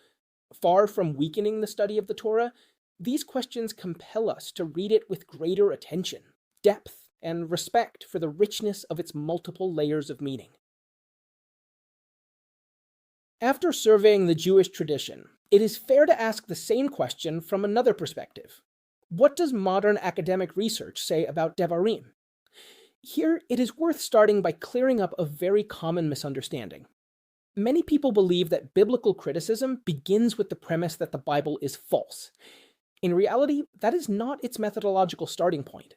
Far from weakening the study of the Torah, these questions compel us to read it with greater attention, depth, and respect for the richness of its multiple layers of meaning. After surveying the Jewish tradition, it is fair to ask the same question from another perspective. What does modern academic research say about Devarim? Here, it is worth starting by clearing up a very common misunderstanding. Many people believe that biblical criticism begins with the premise that the Bible is false. In reality, that is not its methodological starting point.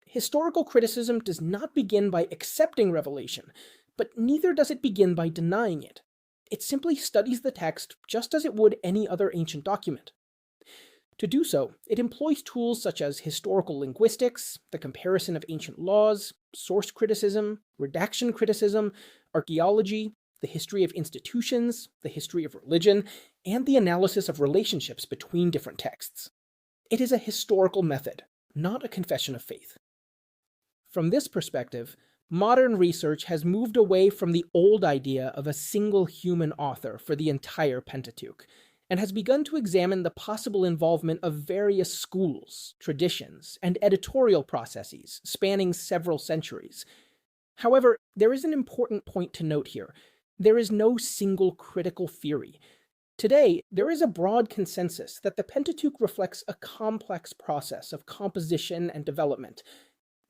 Historical criticism does not begin by accepting revelation, but neither does it begin by denying it. It simply studies the text just as it would any other ancient document. To do so, it employs tools such as historical linguistics, the comparison of ancient laws, source criticism, redaction criticism, archaeology, the history of institutions, the history of religion, and the analysis of relationships between different texts. It is a historical method, not a confession of faith. From this perspective, modern research has moved away from the old idea of a single human author for the entire Pentateuch, and has begun to examine the possible involvement of various schools, traditions, and editorial processes spanning several centuries. However, there is an important point to note here. There is no single critical theory. Today, there is a broad consensus that the Pentateuch reflects a complex process of composition and development.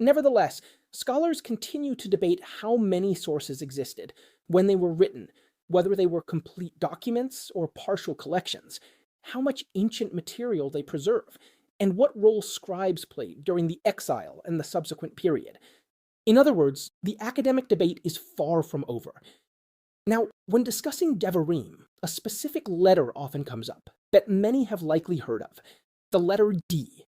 Nevertheless, scholars continue to debate how many sources existed, when they were written, whether they were complete documents or partial collections, how much ancient material they preserve, and what role scribes played during the exile and the subsequent period. In other words, the academic debate is far from over. Now, when discussing Devarim, a specific letter often comes up that many have likely heard of, the letter D.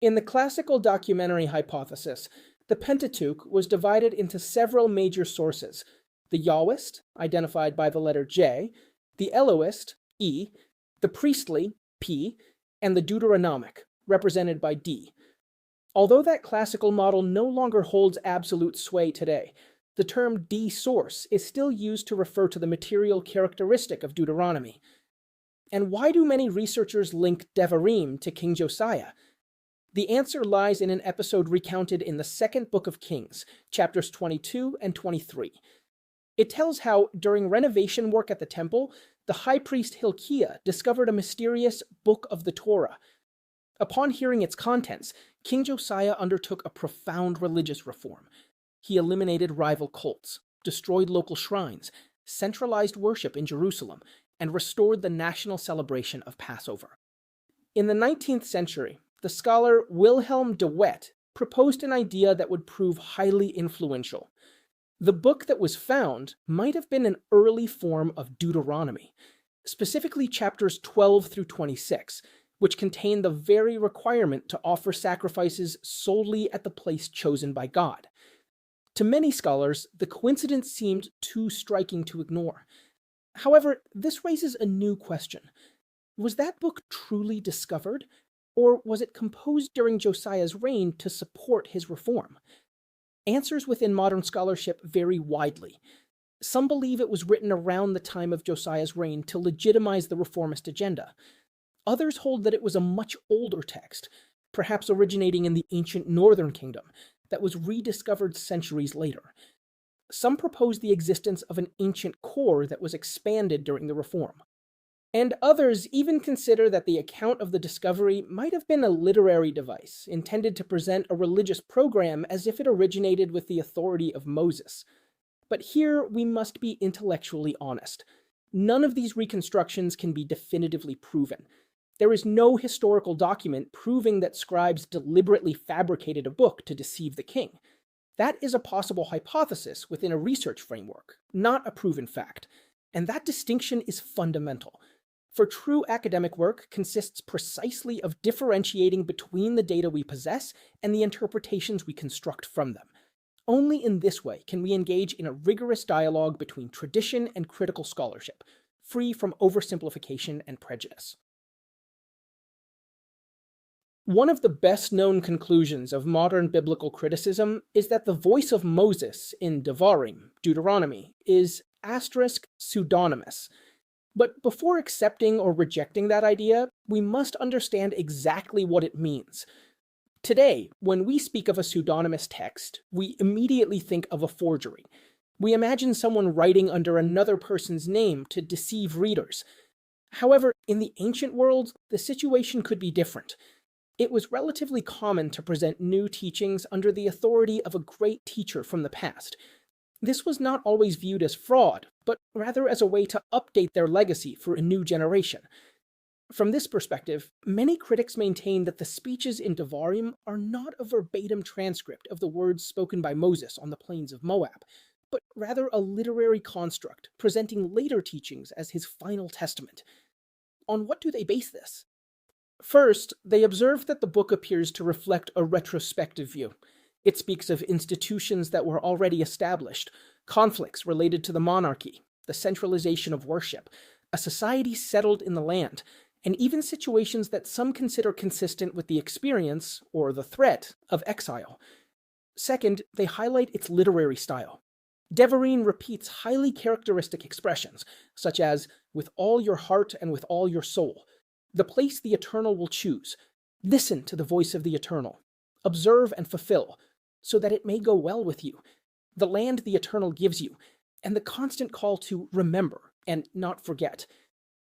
In the classical documentary hypothesis, the Pentateuch was divided into several major sources: the Yahwist, identified by the letter J, the Elohist, E, the priestly, P, and the Deuteronomic, represented by D. Although that classical model no longer holds absolute sway today, the term D-source is still used to refer to the material characteristic of Deuteronomy. And why do many researchers link Devarim to King Josiah? The answer lies in an episode recounted in the second Book of Kings, chapters 22 and 23. It tells how, during renovation work at the temple, the high priest Hilkiah discovered a mysterious Book of the Torah. Upon hearing its contents, King Josiah undertook a profound religious reform. He eliminated rival cults, destroyed local shrines, centralized worship in Jerusalem, and restored the national celebration of Passover. In the 19th century, the scholar Wilhelm de Wet proposed an idea that would prove highly influential. The book that was found might have been an early form of Deuteronomy, specifically chapters 12 through 26, which contain the very requirement to offer sacrifices solely at the place chosen by God. To many scholars, the coincidence seemed too striking to ignore. However, this raises a new question. Was that book truly discovered, or was it composed during Josiah's reign to support his reform? Answers within modern scholarship vary widely. Some believe it was written around the time of Josiah's reign to legitimize the reformist agenda. Others hold that it was a much older text, perhaps originating in the ancient northern kingdom, that was rediscovered centuries later. Some propose the existence of an ancient core that was expanded during the reform. And others even consider that the account of the discovery might have been a literary device intended to present a religious program as if it originated with the authority of Moses. But here we must be intellectually honest. None of these reconstructions can be definitively proven. There is no historical document proving that scribes deliberately fabricated a book to deceive the king. That is a possible hypothesis within a research framework, not a proven fact. And that distinction is fundamental. For true academic work consists precisely of differentiating between the data we possess and the interpretations we construct from them. Only in this way can we engage in a rigorous dialogue between tradition and critical scholarship, free from oversimplification and prejudice. One of the best-known conclusions of modern biblical criticism is that the voice of Moses in Devarim, Deuteronomy, is pseudonymous. But before accepting or rejecting that idea, we must understand exactly what it means. Today, when we speak of a pseudonymous text, we immediately think of a forgery. We imagine someone writing under another person's name to deceive readers. However, in the ancient world, the situation could be different. It was relatively common to present new teachings under the authority of a great teacher from the past. This was not always viewed as fraud, but rather as a way to update their legacy for a new generation. From this perspective, many critics maintain that the speeches in Devarim are not a verbatim transcript of the words spoken by Moses on the plains of Moab, but rather a literary construct presenting later teachings as his final testament. On what do they base this? First, they observe that the book appears to reflect a retrospective view. It speaks of institutions that were already established, conflicts related to the monarchy, the centralization of worship, a society settled in the land, and even situations that some consider consistent with the experience, or the threat, of exile. Second, they highlight its literary style. Devarim repeats highly characteristic expressions, such as, with all your heart and with all your soul, the place the Eternal will choose, listen to the voice of the Eternal, observe and fulfill, so that it may go well with you, the land the Eternal gives you, and the constant call to remember and not forget.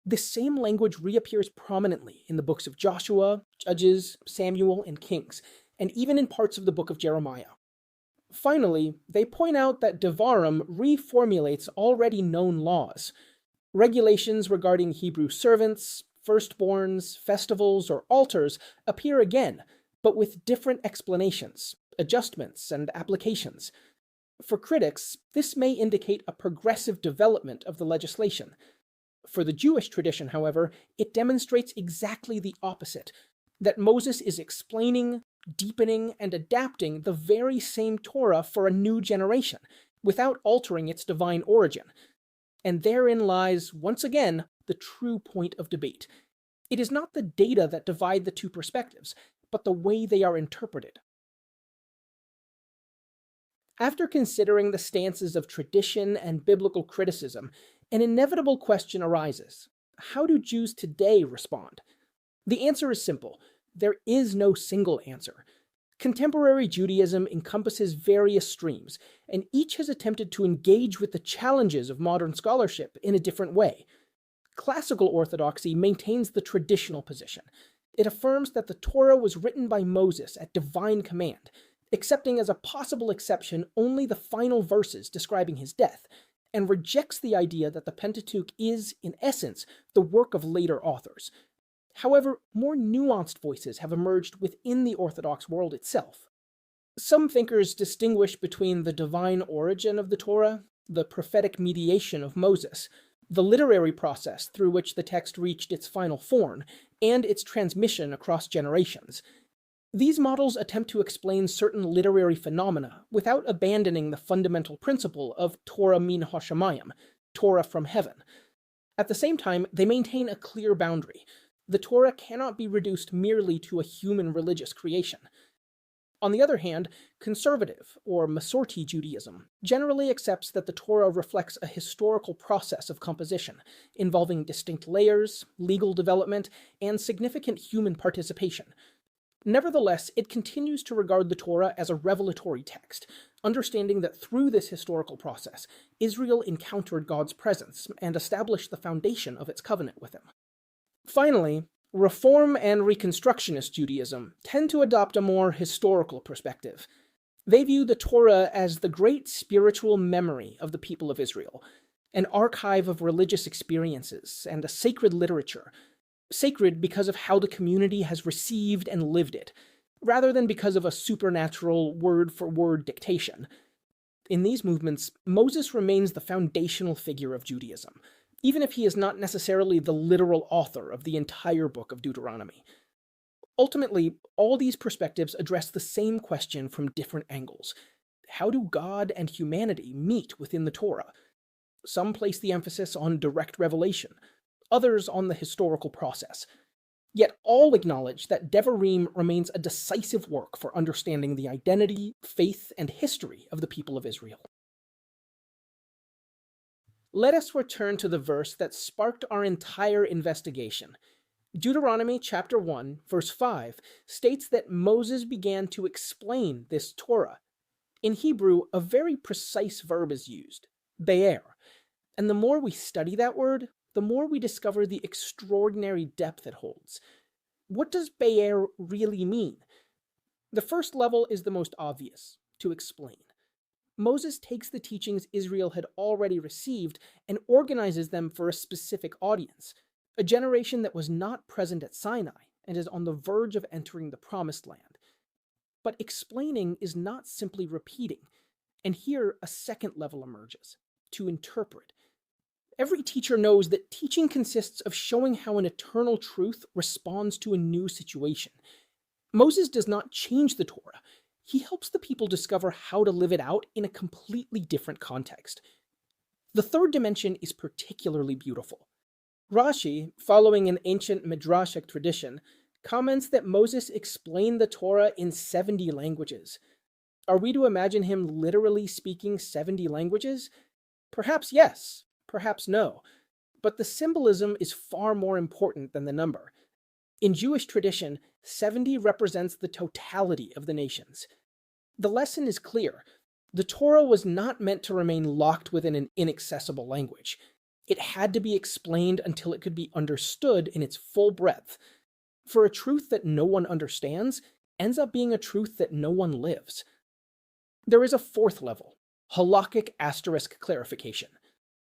This same language reappears prominently in the books of Joshua, Judges, Samuel, and Kings, and even in parts of the book of Jeremiah. Finally, they point out that Devarim reformulates already known laws. Regulations regarding Hebrew servants, firstborns, festivals, or altars appear again, but with different explanations, adjustments, and applications. For critics, this may indicate a progressive development of the legislation. For the Jewish tradition, however, it demonstrates exactly the opposite, that Moses is explaining, deepening, and adapting the very same Torah for a new generation, without altering its divine origin. And therein lies, once again, the true point of debate. It is not the data that divide the two perspectives, but the way they are interpreted. After considering the stances of tradition and biblical criticism, an inevitable question arises. How do Jews today respond? The answer is simple. There is no single answer. Contemporary Judaism encompasses various streams, and each has attempted to engage with the challenges of modern scholarship in a different way. Classical Orthodoxy maintains the traditional position. It affirms that the Torah was written by Moses at divine command, accepting as a possible exception only the final verses describing his death, and rejects the idea that the Pentateuch is, in essence, the work of later authors. However, more nuanced voices have emerged within the Orthodox world itself. Some thinkers distinguish between the divine origin of the Torah, the prophetic mediation of Moses, the literary process through which the text reached its final form, and its transmission across generations. These models attempt to explain certain literary phenomena without abandoning the fundamental principle of Torah min hashamayim, Torah from heaven. At the same time, they maintain a clear boundary. The Torah cannot be reduced merely to a human religious creation. On the other hand, conservative, or Masorti Judaism, generally accepts that the Torah reflects a historical process of composition, involving distinct layers, legal development, and significant human participation. Nevertheless, it continues to regard the Torah as a revelatory text, understanding that through this historical process, Israel encountered God's presence and established the foundation of its covenant with him. Finally, Reform and Reconstructionist Judaism tend to adopt a more historical perspective. They view the Torah as the great spiritual memory of the people of Israel, an archive of religious experiences and a sacred literature, sacred because of how the community has received and lived it, rather than because of a supernatural word-for-word dictation. In these movements, Moses remains the foundational figure of Judaism, even if he is not necessarily the literal author of the entire Book of Deuteronomy. Ultimately, all these perspectives address the same question from different angles. How do God and humanity meet within the Torah? Some place the emphasis on direct revelation, others on the historical process. Yet all acknowledge that Devarim remains a decisive work for understanding the identity, faith, and history of the people of Israel. Let us return to the verse that sparked our entire investigation. Deuteronomy chapter 1, verse 5 states that Moses began to explain this Torah. In Hebrew, a very precise verb is used, be'er, and the more we study that word, the more we discover the extraordinary depth it holds. What does be'er really mean? The first level is the most obvious, to explain. Moses takes the teachings Israel had already received and organizes them for a specific audience, a generation that was not present at Sinai and is on the verge of entering the Promised Land. But explaining is not simply repeating, and here a second level emerges, to interpret. Every teacher knows that teaching consists of showing how an eternal truth responds to a new situation. Moses does not change the Torah. He helps the people discover how to live it out in a completely different context. The third dimension is particularly beautiful. Rashi, following an ancient Midrashic tradition, comments that Moses explained the Torah in 70 languages. Are we to imagine him literally speaking 70 languages? Perhaps yes, perhaps no, but the symbolism is far more important than the number. In Jewish tradition, 70 represents the totality of the nations. The lesson is clear. The Torah was not meant to remain locked within an inaccessible language. It had to be explained until it could be understood in its full breadth. For a truth that no one understands ends up being a truth that no one lives. There is a fourth level, halakhic asterisk clarification.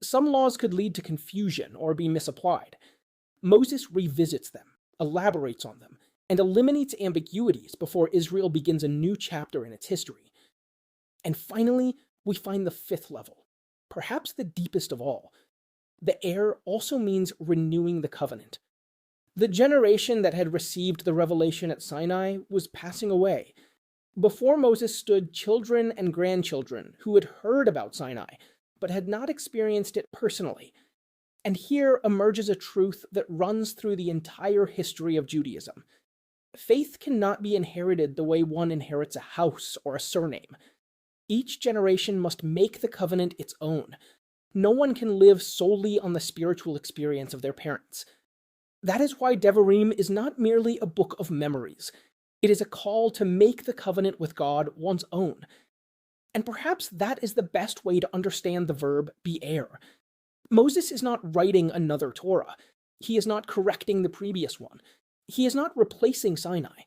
Some laws could lead to confusion or be misapplied. Moses revisits them, elaborates on them, and eliminates ambiguities before Israel begins a new chapter in its history. And finally, we find the fifth level, perhaps the deepest of all. The heir also means renewing the covenant. The generation that had received the revelation at Sinai was passing away. Before Moses stood children and grandchildren who had heard about Sinai, but had not experienced it personally. And here emerges a truth that runs through the entire history of Judaism. Faith cannot be inherited the way one inherits a house or a surname. Each generation must make the covenant its own. No one can live solely on the spiritual experience of their parents. That is why Devarim is not merely a book of memories. It is a call to make the covenant with God one's own. And perhaps that is the best way to understand the verb be'er. Moses is not writing another Torah. He is not correcting the previous one. He is not replacing Sinai.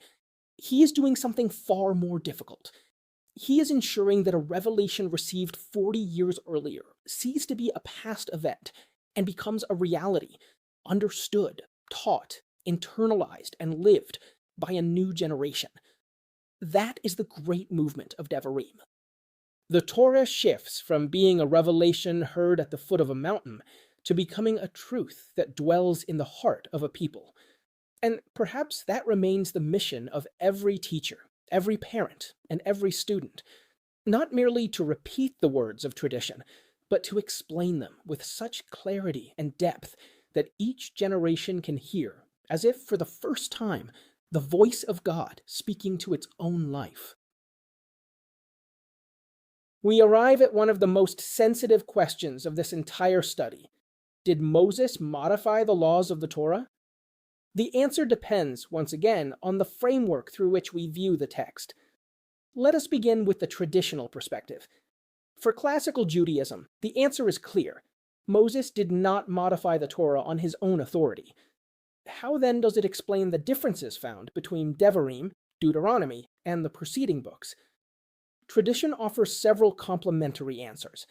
He is doing something far more difficult. He is ensuring that a revelation received 40 years earlier ceases to be a past event and becomes a reality, understood, taught, internalized, and lived by a new generation. That is the great movement of Devarim. The Torah shifts from being a revelation heard at the foot of a mountain to becoming a truth that dwells in the heart of a people. And perhaps that remains the mission of every teacher, every parent, and every student, not merely to repeat the words of tradition, but to explain them with such clarity and depth that each generation can hear, as if for the first time, the voice of God speaking to its own life. We arrive at one of the most sensitive questions of this entire study. Did Moses modify the laws of the Torah? The answer depends, once again, on the framework through which we view the text. Let us begin with the traditional perspective. For classical Judaism, the answer is clear. Moses did not modify the Torah on his own authority. How then does it explain the differences found between Devarim, Deuteronomy, and the preceding books? Tradition offers several complementary answers.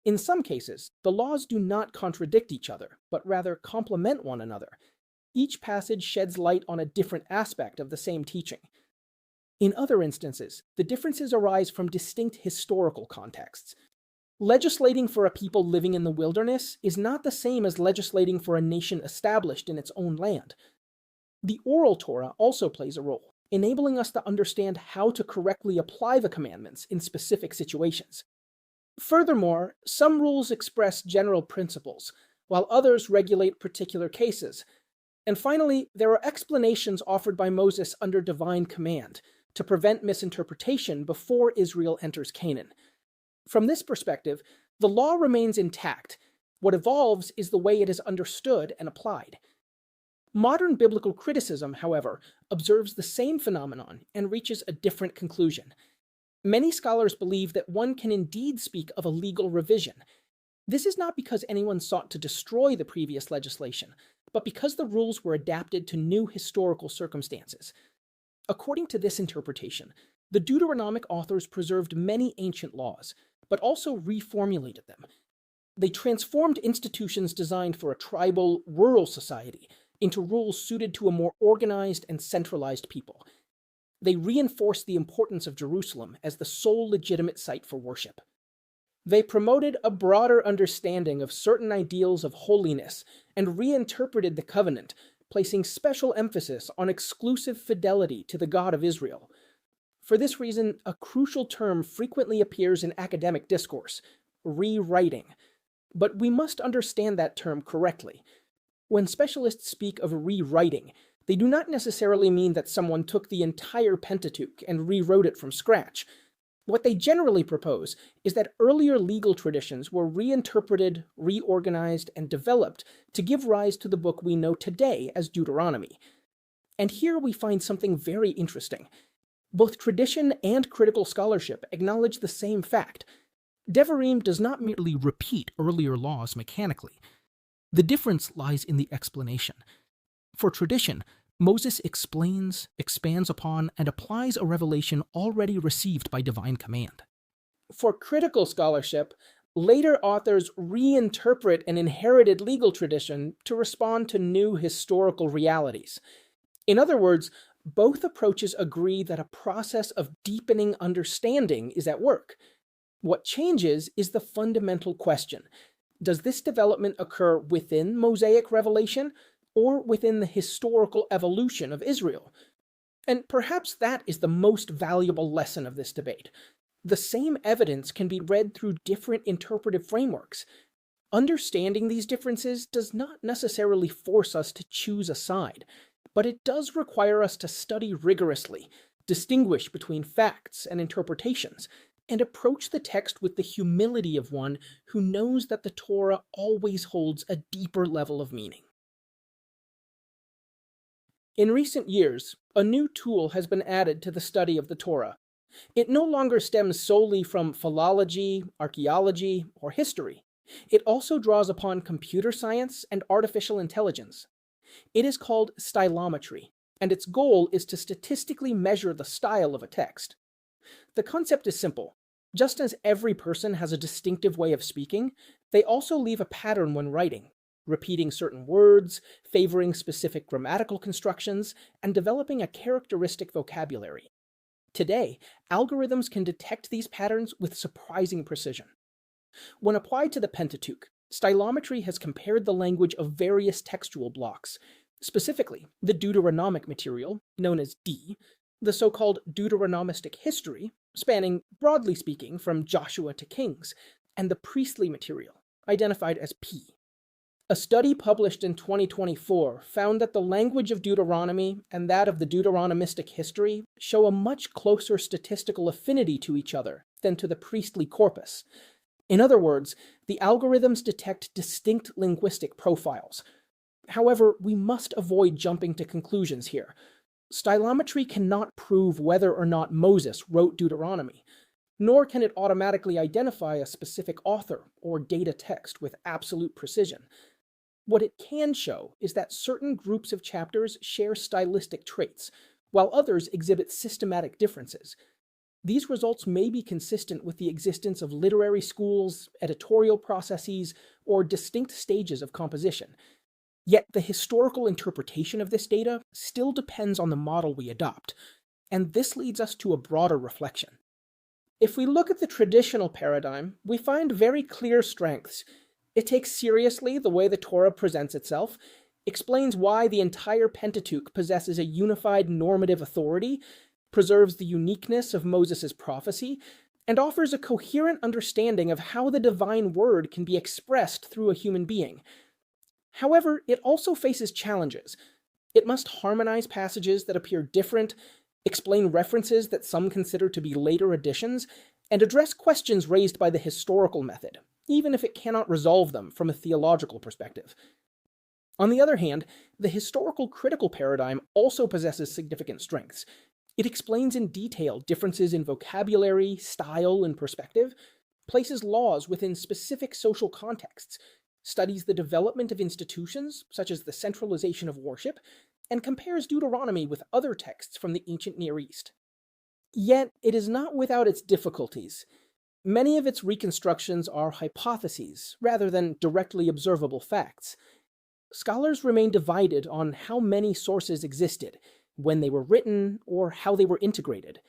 In some cases, the laws do not contradict each other, but rather complement one another. Each passage sheds light on a different aspect of the same teaching. In other instances, the differences arise from distinct historical contexts. Legislating for a people living in the wilderness is not the same as legislating for a nation established in its own land. The oral Torah also plays a role, enabling us to understand how to correctly apply the commandments in specific situations. Furthermore, some rules express general principles, while others regulate particular cases. And finally, there are explanations offered by Moses under divine command to prevent misinterpretation before Israel enters Canaan. From this perspective, the law remains intact. What evolves is the way it is understood and applied. Modern biblical criticism, however, observes the same phenomenon and reaches a different conclusion. Many scholars believe that one can indeed speak of a legal revision. This is not because anyone sought to destroy the previous legislation, but because the rules were adapted to new historical circumstances. According to this interpretation, the Deuteronomic authors preserved many ancient laws, but also reformulated them. They transformed institutions designed for a tribal, rural society into rules suited to a more organized and centralized people. They reinforced the importance of Jerusalem as the sole legitimate site for worship. They promoted a broader understanding of certain ideals of holiness and reinterpreted the covenant, placing special emphasis on exclusive fidelity to the God of Israel. For this reason, a crucial term frequently appears in academic discourse: rewriting. But we must understand that term correctly. When specialists speak of rewriting, they do not necessarily mean that someone took the entire Pentateuch and rewrote it from scratch. What they generally propose is that earlier legal traditions were reinterpreted, reorganized, and developed to give rise to the book we know today as Deuteronomy. And here we find something very interesting. Both tradition and critical scholarship acknowledge the same fact. Devarim does not merely repeat earlier laws mechanically. The difference lies in the explanation. For tradition, Moses explains, expands upon, and applies a revelation already received by divine command. For critical scholarship, later authors reinterpret an inherited legal tradition to respond to new historical realities. In other words, both approaches agree that a process of deepening understanding is at work. What changes is the fundamental question: does this development occur within Mosaic revelation or within the historical evolution of Israel? And perhaps that is the most valuable lesson of this debate. The same evidence can be read through different interpretive frameworks. Understanding these differences does not necessarily force us to choose a side, but it does require us to study rigorously, distinguish between facts and interpretations, and approach the text with the humility of one who knows that the Torah always holds a deeper level of meaning. In recent years, a new tool has been added to the study of the Torah. It no longer stems solely from philology, archaeology, or history. It also draws upon computer science and artificial intelligence. It is called stylometry, and its goal is to statistically measure the style of a text. The concept is simple. Just as every person has a distinctive way of speaking, they also leave a pattern when writing, repeating certain words, favoring specific grammatical constructions, and developing a characteristic vocabulary. Today, algorithms can detect these patterns with surprising precision. When applied to the Pentateuch, stylometry has compared the language of various textual blocks, specifically the Deuteronomic material, known as D, the so-called Deuteronomistic history, spanning, broadly speaking, from Joshua to Kings, and the priestly material, identified as P. A study published in 2024 found that the language of Deuteronomy and that of the Deuteronomistic history show a much closer statistical affinity to each other than to the priestly corpus. In other words, the algorithms detect distinct linguistic profiles. However, we must avoid jumping to conclusions here. Stylometry cannot prove whether or not Moses wrote Deuteronomy, nor can it automatically identify a specific author or data text with absolute precision. What it can show is that certain groups of chapters share stylistic traits, while others exhibit systematic differences. These results may be consistent with the existence of literary schools, editorial processes, or distinct stages of composition. Yet the historical interpretation of this data still depends on the model we adopt, and this leads us to a broader reflection. If we look at the traditional paradigm, we find very clear strengths. It takes seriously the way the Torah presents itself, explains why the entire Pentateuch possesses a unified normative authority, preserves the uniqueness of Moses' prophecy, and offers a coherent understanding of how the divine word can be expressed through a human being. However, it also faces challenges. It must harmonize passages that appear different, explain references that some consider to be later additions, and address questions raised by the historical method, even if it cannot resolve them from a theological perspective. On the other hand, the historical critical paradigm also possesses significant strengths. It explains in detail differences in vocabulary, style, and perspective, places laws within specific social contexts, studies the development of institutions, such as the centralization of worship, and compares Deuteronomy with other texts from the ancient Near East. Yet, it is not without its difficulties. Many of its reconstructions are hypotheses, rather than directly observable facts. Scholars remain divided on how many sources existed, when they were written, or how they were integrated.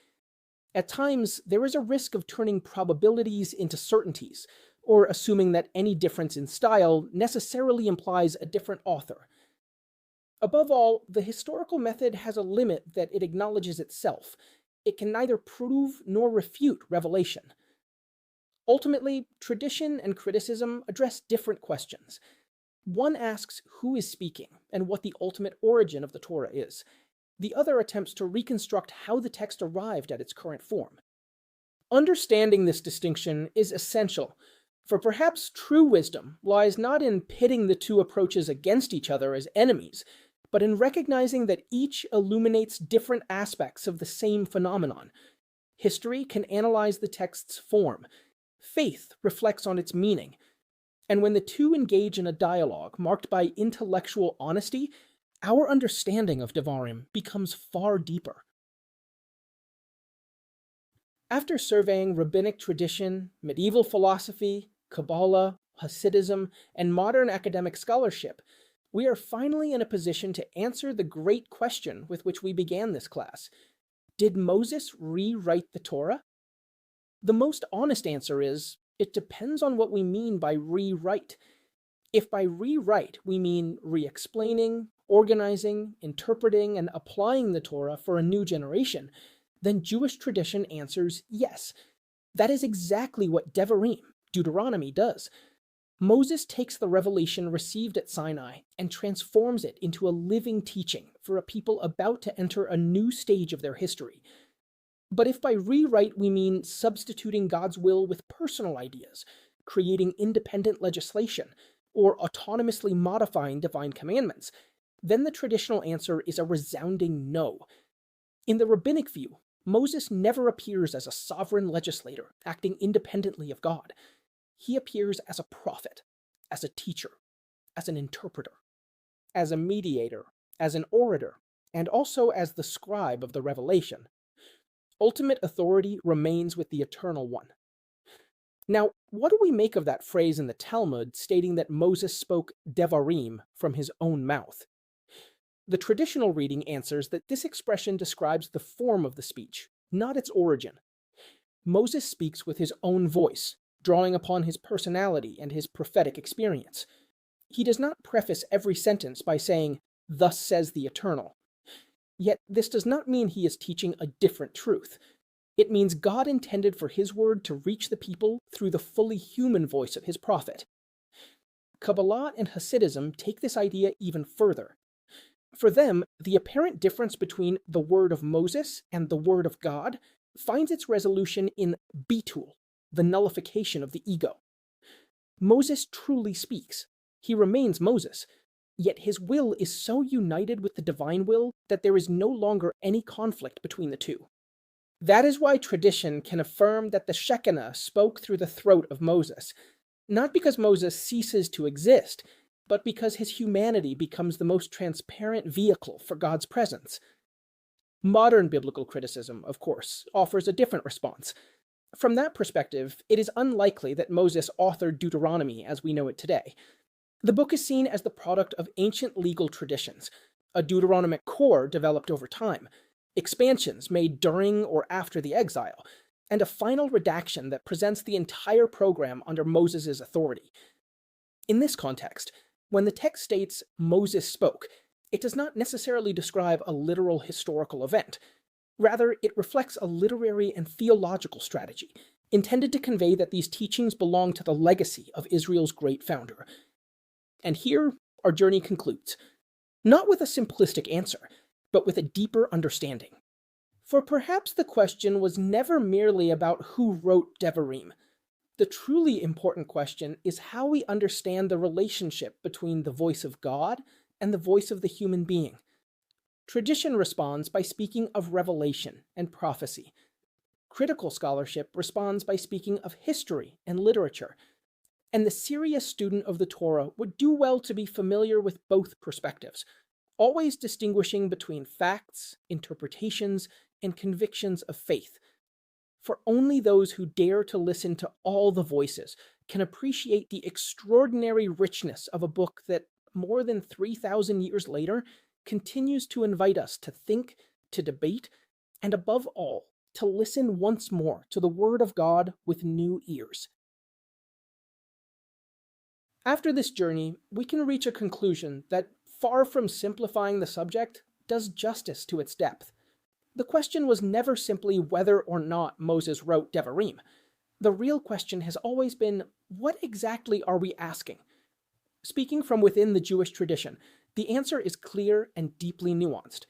At times, there is a risk of turning probabilities into certainties, or assuming that any difference in style necessarily implies a different author. Above all, the historical method has a limit that it acknowledges itself. It can neither prove nor refute revelation. Ultimately, tradition and criticism address different questions. One asks who is speaking and what the ultimate origin of the Torah is. The other attempts to reconstruct how the text arrived at its current form. Understanding this distinction is essential, for perhaps true wisdom lies not in pitting the two approaches against each other as enemies, but in recognizing that each illuminates different aspects of the same phenomenon. History can analyze the text's form. Faith reflects on its meaning. And when the two engage in a dialogue marked by intellectual honesty, our understanding of Devarim becomes far deeper. After surveying rabbinic tradition, medieval philosophy, Kabbalah, Hasidism, and modern academic scholarship, we are finally in a position to answer the great question with which we began this class. Did Moses rewrite the Torah? The most honest answer is, it depends on what we mean by rewrite. If by rewrite we mean re-explaining, organizing, interpreting, and applying the Torah for a new generation, then Jewish tradition answers yes. That is exactly what Devarim, Deuteronomy, does. Moses takes the revelation received at Sinai and transforms it into a living teaching for a people about to enter a new stage of their history. But if by rewrite we mean substituting God's will with personal ideas, creating independent legislation, or autonomously modifying divine commandments, then the traditional answer is a resounding no. In the rabbinic view, Moses never appears as a sovereign legislator acting independently of God. He appears as a prophet, as a teacher, as an interpreter, as a mediator, as an orator, and also as the scribe of the revelation. Ultimate authority remains with the Eternal One. Now, what do we make of that phrase in the Talmud stating that Moses spoke Devarim from his own mouth? The traditional reading answers that this expression describes the form of the speech, not its origin. Moses speaks with his own voice, drawing upon his personality and his prophetic experience. He does not preface every sentence by saying, "Thus says the Eternal." Yet this does not mean he is teaching a different truth. It means God intended for his word to reach the people through the fully human voice of his prophet. Kabbalah and Hasidism take this idea even further. For them, the apparent difference between the word of Moses and the word of God finds its resolution in bitul, the nullification of the ego. Moses truly speaks. He remains Moses, yet his will is so united with the divine will that there is no longer any conflict between the two. That is why tradition can affirm that the Shekinah spoke through the throat of Moses, not because Moses ceases to exist, but because his humanity becomes the most transparent vehicle for God's presence. Modern biblical criticism, of course, offers a different response. From that perspective, it is unlikely that Moses authored Deuteronomy as we know it today. The book is seen as the product of ancient legal traditions, a Deuteronomic core developed over time, expansions made during or after the exile, and a final redaction that presents the entire program under Moses' authority. In this context, when the text states Moses spoke, it does not necessarily describe a literal historical event. Rather, it reflects a literary and theological strategy, intended to convey that these teachings belong to the legacy of Israel's great founder. And here, our journey concludes, not with a simplistic answer, but with a deeper understanding. For perhaps the question was never merely about who wrote Devarim. The truly important question is how we understand the relationship between the voice of God and the voice of the human being. Tradition responds by speaking of revelation and prophecy. Critical scholarship responds by speaking of history and literature. And the serious student of the Torah would do well to be familiar with both perspectives, always distinguishing between facts, interpretations, and convictions of faith. For only those who dare to listen to all the voices can appreciate the extraordinary richness of a book that, more than 3,000 years later, continues to invite us to think, to debate, and above all, to listen once more to the Word of God with new ears. After this journey, we can reach a conclusion that, far from simplifying the subject, does justice to its depth. The question was never simply whether or not Moses wrote Devarim. The real question has always been, what exactly are we asking? Speaking from within the Jewish tradition, the answer is clear and deeply nuanced.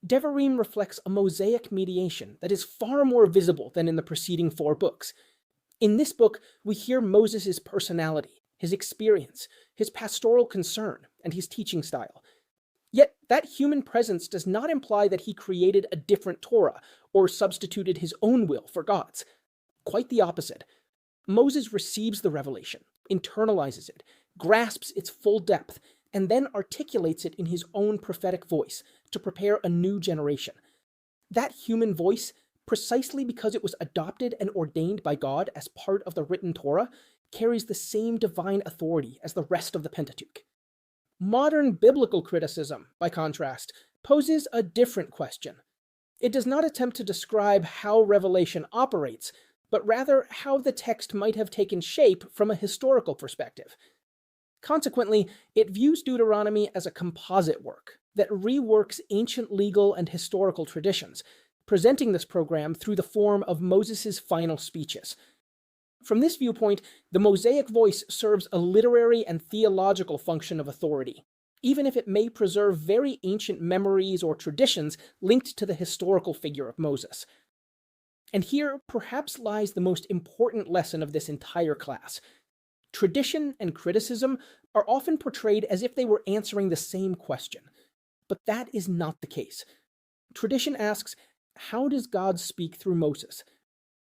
Devarim reflects a Mosaic mediation that is far more visible than in the preceding 4 books. In this book, we hear Moses' personality, his experience, his pastoral concern, and his teaching style. Yet that human presence does not imply that he created a different Torah or substituted his own will for God's. Quite the opposite. Moses receives the revelation, internalizes it, grasps its full depth, and then articulates it in his own prophetic voice to prepare a new generation. That human voice, precisely because it was adopted and ordained by God as part of the written Torah, carries the same divine authority as the rest of the Pentateuch. Modern biblical criticism, by contrast, poses a different question. It does not attempt to describe how revelation operates, but rather how the text might have taken shape from a historical perspective. Consequently, it views Deuteronomy as a composite work that reworks ancient legal and historical traditions, presenting this program through the form of Moses' final speeches. From this viewpoint, the Mosaic voice serves a literary and theological function of authority, even if it may preserve very ancient memories or traditions linked to the historical figure of Moses. And here perhaps lies the most important lesson of this entire class. Tradition and criticism are often portrayed as if they were answering the same question, but that is not the case. Tradition asks, how does God speak through Moses?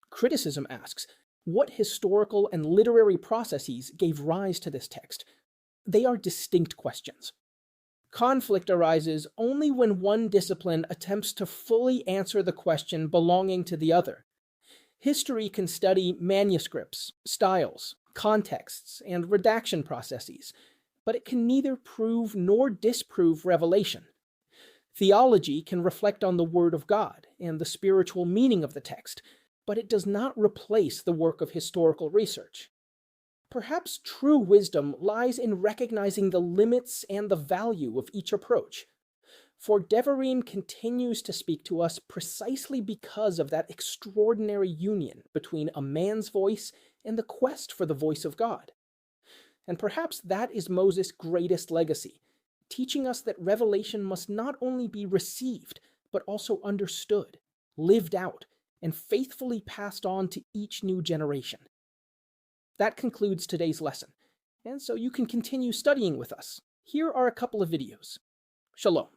Criticism asks, what historical and literary processes gave rise to this text? They are distinct questions. Conflict arises only when one discipline attempts to fully answer the question belonging to the other. History can study manuscripts, styles, contexts, and redaction processes, but it can neither prove nor disprove revelation. Theology can reflect on the Word of God and the spiritual meaning of the text, but it does not replace the work of historical research. Perhaps true wisdom lies in recognizing the limits and the value of each approach. For Devarim continues to speak to us precisely because of that extraordinary union between a man's voice and the quest for the voice of God. And perhaps that is Moses' greatest legacy, teaching us that revelation must not only be received, but also understood, lived out, and faithfully passed on to each new generation. That concludes today's lesson, and so you can continue studying with us. Here are a couple of videos. Shalom.